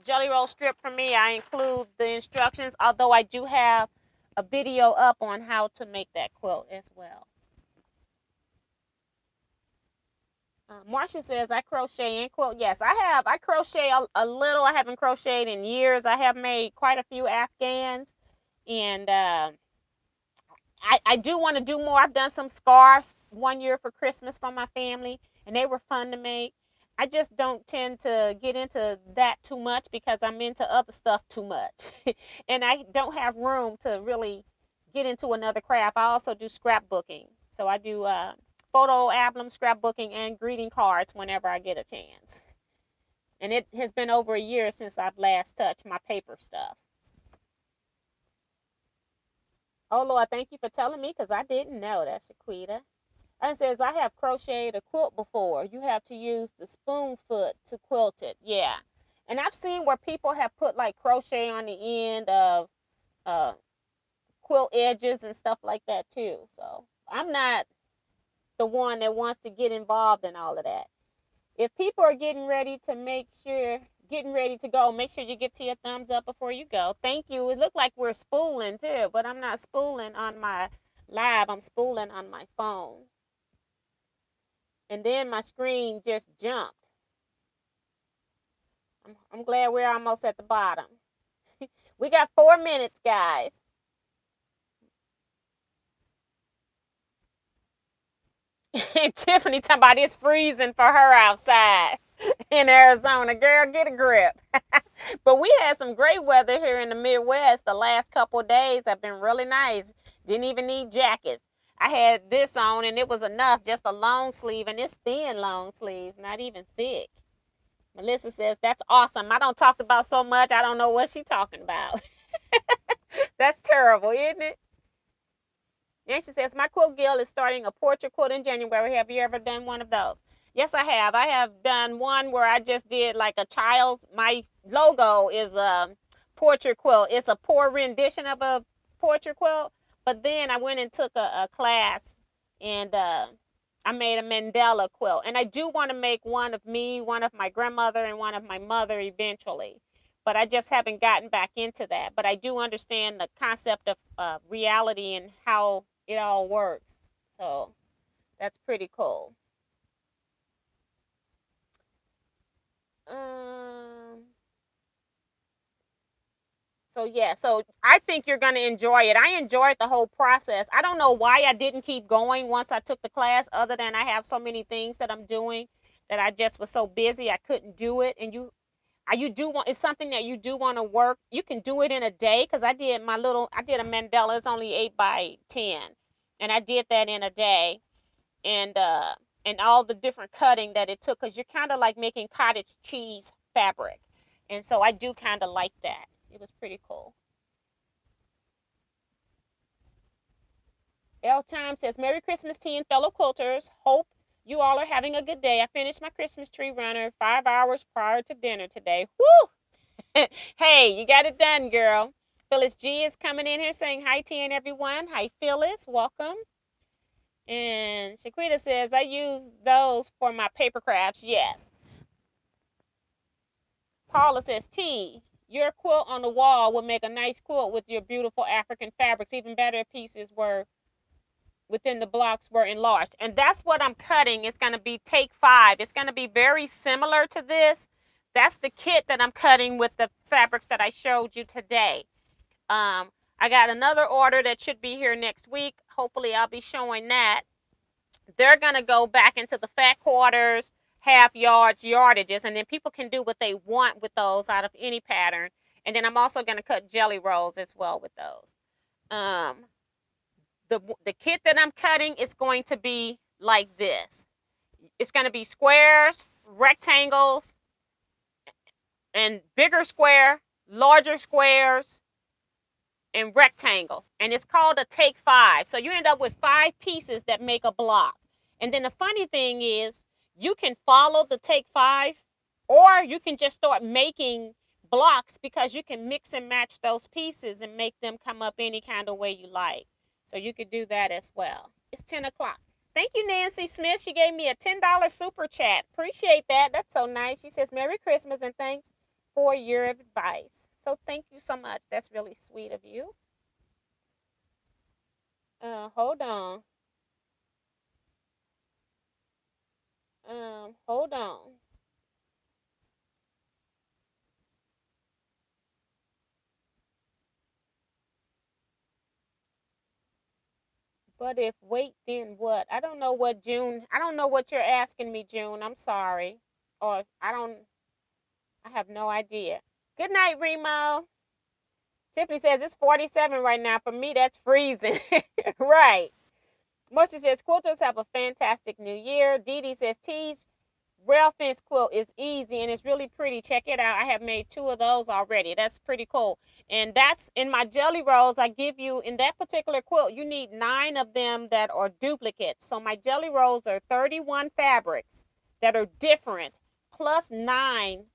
Jelly Roll strip from me, I include the instructions, although I do have a video up on how to make that quilt as well. Marcia says, I crochet and quilt. Yes, I have. I crochet a little. I haven't crocheted in years. I have made quite a few Afghans. And I do want to do more. I've done some scarves one year for Christmas for my family, and they were fun to make. I just don't tend to get into that too much because I'm into other stuff too much. And I don't have room to really get into another craft. I also do scrapbooking. So I do photo album scrapbooking and greeting cards whenever I get a chance. And it has been over a year since I've last touched my paper stuff. Oh, Lord, thank you for telling me because I didn't know that, Shaquita. And it says, I have crocheted a quilt before. You have to use the spoon foot to quilt it. Yeah. And I've seen where people have put like crochet on the end of quilt edges and stuff like that too. So I'm not the one that wants to get involved in all of that. If people are getting ready to go, make sure you give Tia a thumbs up before you go. Thank you. It looked like we're spooling too, but I'm not spooling on my live. I'm spooling on my phone. And then my screen just jumped. I'm glad we're almost at the bottom. We got 4 minutes, guys. Tiffany talking about it's freezing for her outside in Arizona. Girl, get a grip. But we had some great weather here in the Midwest. The last couple of days have been really nice. Didn't even need jackets. I had this on and it was enough, just a long sleeve, and it's thin long sleeves, not even thick. Melissa says, that's awesome. I don't talk about so much, I don't know what she's talking about. That's terrible, isn't it? And she says, my quilt guild is starting a portrait quilt in January. Have you ever done one of those? Yes, I have. I have done one where I just did like a child's, my logo is a portrait quilt. It's a poor rendition of a portrait quilt. But then I went and took a class and I made a mandala quilt. And I do want to make one of me, one of my grandmother, and one of my mother eventually. But I just haven't gotten back into that. But I do understand the concept of reality and how it all works. So that's pretty cool. Um, so yeah, so I think you're gonna enjoy it. I enjoyed the whole process. I don't know why I didn't keep going once I took the class, other than I have so many things that I'm doing that I just was so busy I couldn't do it. And you do want, it's something that you do want to work. You can do it in a day, because I did a mandala. It's only 8 by 10, and I did that in a day. And all the different cutting that it took, because you're kind of like making cottage cheese fabric, and so I do kind of like that. It was pretty cool. L Time says, Merry Christmas, tea and fellow quilters. Hope you all are having a good day. I finished my Christmas tree runner 5 hours prior to dinner today. Woo! Hey, you got it done, girl. Phyllis G is coming in here saying hi, T and everyone. Hi, Phyllis. Welcome. And Shaquita says, I use those for my paper crafts. Yes. Paula says, T, your quilt on the wall would make a nice quilt with your beautiful African fabrics. Even better if pieces were within the blocks were enlarged. And that's what I'm cutting. It's going to be take 5. It's going to be very similar to this. That's the kit that I'm cutting with the fabrics that I showed you today. I got another order that should be here next week. Hopefully I'll be showing that. They're going to go back into the fat quarters, half yards, yardages, and then people can do what they want with those out of any pattern. And then I'm also going to cut jelly rolls as well with those. The kit that I'm cutting is going to be like this. It's going to be squares, rectangles, and bigger square, larger squares, and rectangle. And it's called a take 5. So you end up with 5 pieces that make a block. And then the funny thing is, you can follow the take 5, or you can just start making blocks, because you can mix and match those pieces and make them come up any kind of way you like. So you could do that as well. It's 10 o'clock. Thank you, Nancy Smith. She gave me a $10 super chat. Appreciate that. That's so nice. She says, Merry Christmas and thanks for your advice. So thank you so much. That's really sweet of you. Hold on. Hold on. But if wait, then what? I don't know what June. I don't know what you're asking me, June. I'm sorry. Or I have no idea. Good night, Remo. Tiffany says it's 47 right now. For me, that's freezing. Right. Moisture says quilters have a fantastic new year. Dee Dee says T's rail fence quilt is easy and it's really pretty. Check it out. I have made 2 of those already. That's pretty cool. And that's in my jelly rolls. I give you, in that particular quilt, you need 9 of them that are duplicates. So my jelly rolls are 31 fabrics that are different, plus 9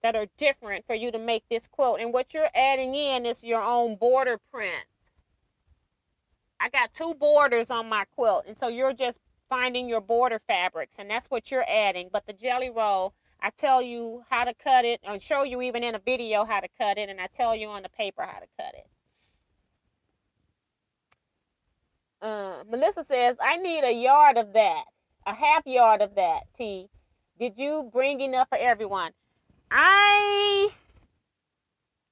that are different for you to make this quilt. And what you're adding in is your own border print. I got 2 borders on my quilt, and so you're just finding your border fabrics, and that's what you're adding. But the jelly roll, I tell you how to cut it, or show you even in a video how to cut it, and I tell you on the paper how to cut it. Melissa says, I need a yard of that, a half yard of that, T. Did you bring enough for everyone?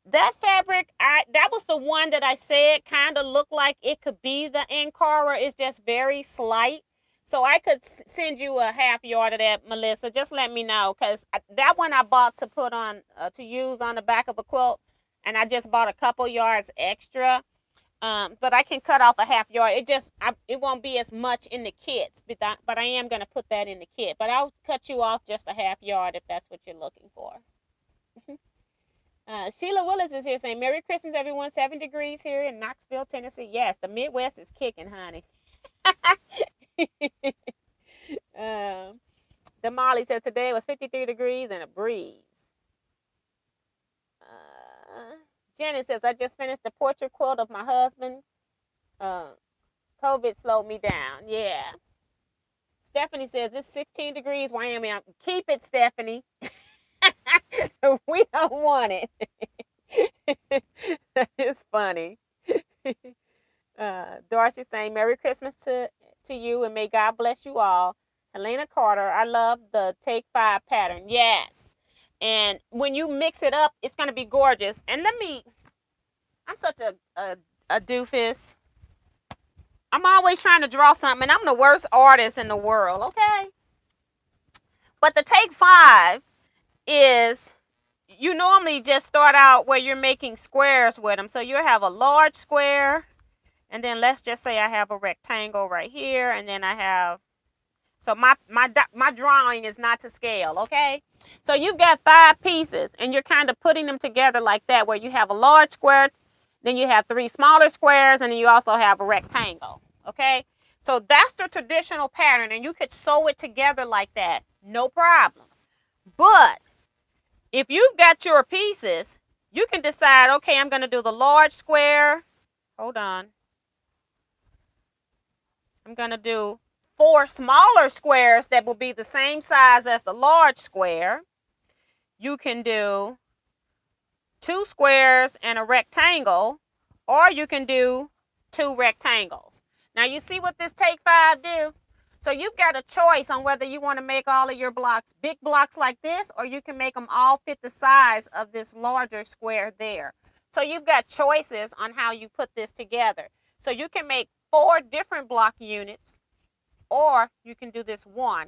That fabric, that was the one that I said kind of looked like it could be the Ankara. It's just very slight. So I could send you a half yard of that, Melissa. Just let me know, because that one I bought to put on, to use on the back of a quilt, and I just bought a couple yards extra. But I can cut off a half yard. It won't be as much in the kits, but I am going to put that in the kit. But I'll cut you off just a half yard if that's what you're looking for. Sheila Willis is here saying, Merry Christmas, everyone. 7 degrees here in Knoxville, Tennessee. Yes, the Midwest is kicking, honey. The Molly says today it was 53 degrees and a breeze. Jenny says, I just finished the portrait quilt of my husband. COVID slowed me down. Yeah. Stephanie says, it's 16 degrees, Miami. Keep it, Stephanie. We don't want it. It's funny. Darcy saying, Merry Christmas to you, and may God bless you all. Helena Carter, I love the Take 5 pattern. Yes. And when you mix it up, it's going to be gorgeous. And I'm such a doofus. I'm always trying to draw something, and I'm the worst artist in the world, okay? But the Take 5 is, you normally just start out where you're making squares with them. So you'll have a large square, and then let's just say I have a rectangle right here, and then I have, so my drawing is not to scale, okay? So you've got 5 pieces, and you're kind of putting them together like that, where you have a large square, then you have 3 smaller squares, and then you also have a rectangle, okay? So that's the traditional pattern, and you could sew it together like that, no problem. But if you've got your pieces, you can decide, okay, I'm going to do the large square. Hold on. I'm going to do 4 smaller squares that will be the same size as the large square. You can do 2 squares and a rectangle, or you can do 2 rectangles. Now you see what this Take 5 do? So you've got a choice on whether you want to make all of your blocks big blocks like this, or you can make them all fit the size of this larger square there. So you've got choices on how you put this together. So you can make 4 different block units, or you can do this 1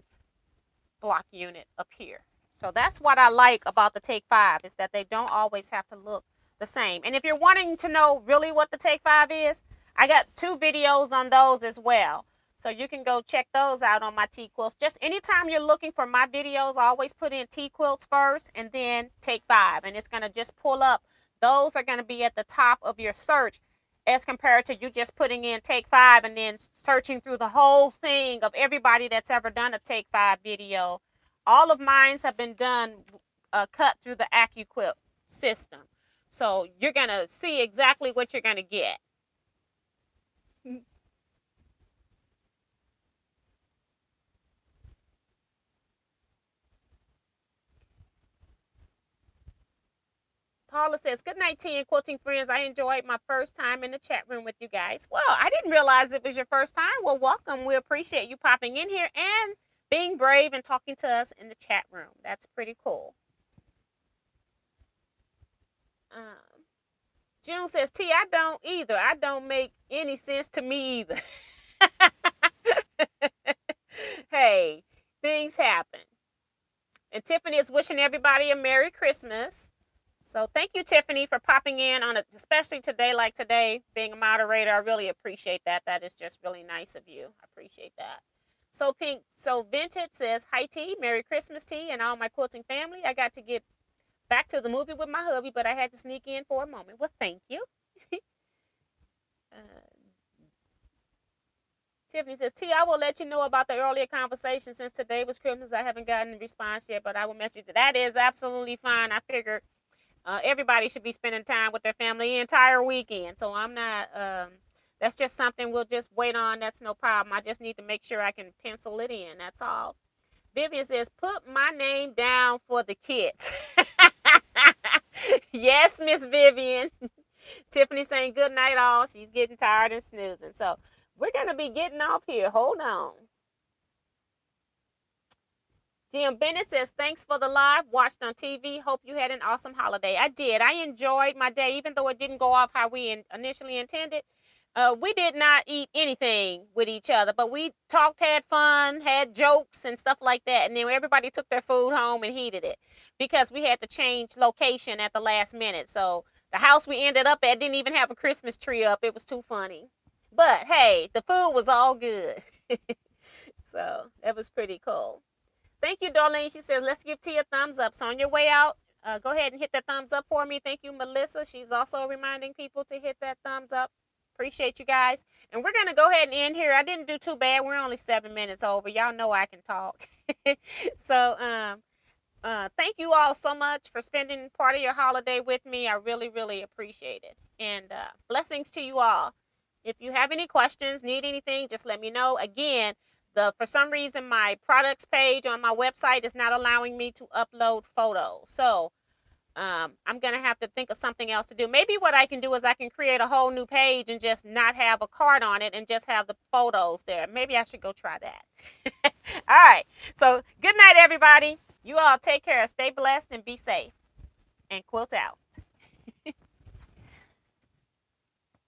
block unit up here. So that's what I like about the Take 5, is that they don't always have to look the same. And if you're wanting to know really what the Take 5 is, I got 2 videos on those as well. So you can go check those out on my Teaquilts. Just anytime you're looking for my videos, I always put in Teaquilts first and then Take 5. And it's going to just pull up. Those are going to be at the top of your search, as compared to you just putting in Take 5 and then searching through the whole thing of everybody that's ever done a Take 5 video. All of mine have been done, cut through the AccuQuilt system. So you're going to see exactly what you're going to get. Paula says, good night, tea and quilting friends. I enjoyed my first time in the chat room with you guys. Well, I didn't realize it was your first time. Well, welcome. We appreciate you popping in here and being brave and talking to us in the chat room. That's pretty cool. June says, T, I don't either. I don't make any sense to me either. Hey, things happen. And Tiffany is wishing everybody a Merry Christmas. So thank you, Tiffany, for popping in on it, especially today, like today, being a moderator. I really appreciate that. That is just really nice of you. I appreciate that. So Pink, so Vintage says, hi, T, Merry Christmas, T, and all my quilting family. I got to get back to the movie with my hubby, but I had to sneak in for a moment. Well, thank you. Tiffany says, T, I will let you know about the earlier conversation. Since today was Christmas, I haven't gotten a response yet, but I will message you. That is absolutely fine. I figured everybody should be spending time with their family the entire weekend. So I'm not, that's just something we'll just wait on. That's no problem. I just need to make sure I can pencil it in. That's all. Vivian says, put my name down for the kids. Yes, Miss Vivian. Tiffany saying good night all. She's getting tired and snoozing. So we're going to be getting off here. Hold on. Jim Bennett says, thanks for the live. Watched on TV. Hope you had an awesome holiday. I did. I enjoyed my day, even though it didn't go off how we initially intended. We did not eat anything with each other, but we talked, had fun, had jokes and stuff like that. And then everybody took their food home and heated it because we had to change location at the last minute. So the house we ended up at didn't even have a Christmas tree up. It was too funny. But hey, the food was all good. So that was pretty cool. Thank you, Darlene. She says, let's give T a thumbs up. So on your way out, Go ahead and hit that thumbs up for me. Thank you, Melissa. She's also reminding people to hit that thumbs up. Appreciate you guys. And we're going to go ahead and end here. I didn't do too bad. We're only 7 minutes over. Y'all know I can talk. So, thank you all so much for spending part of your holiday with me. I really, really appreciate it. And blessings to you all. If you have any questions, need anything, just let me know. Again, for some reason, my products page on my website is not allowing me to upload photos. So I'm going to have to think of something else to do. Maybe what I can do is I can create a whole new page and just not have a card on it and just have the photos there. Maybe I should go try that. All right. So good night, everybody. You all take care. Stay blessed and be safe. And quilt out.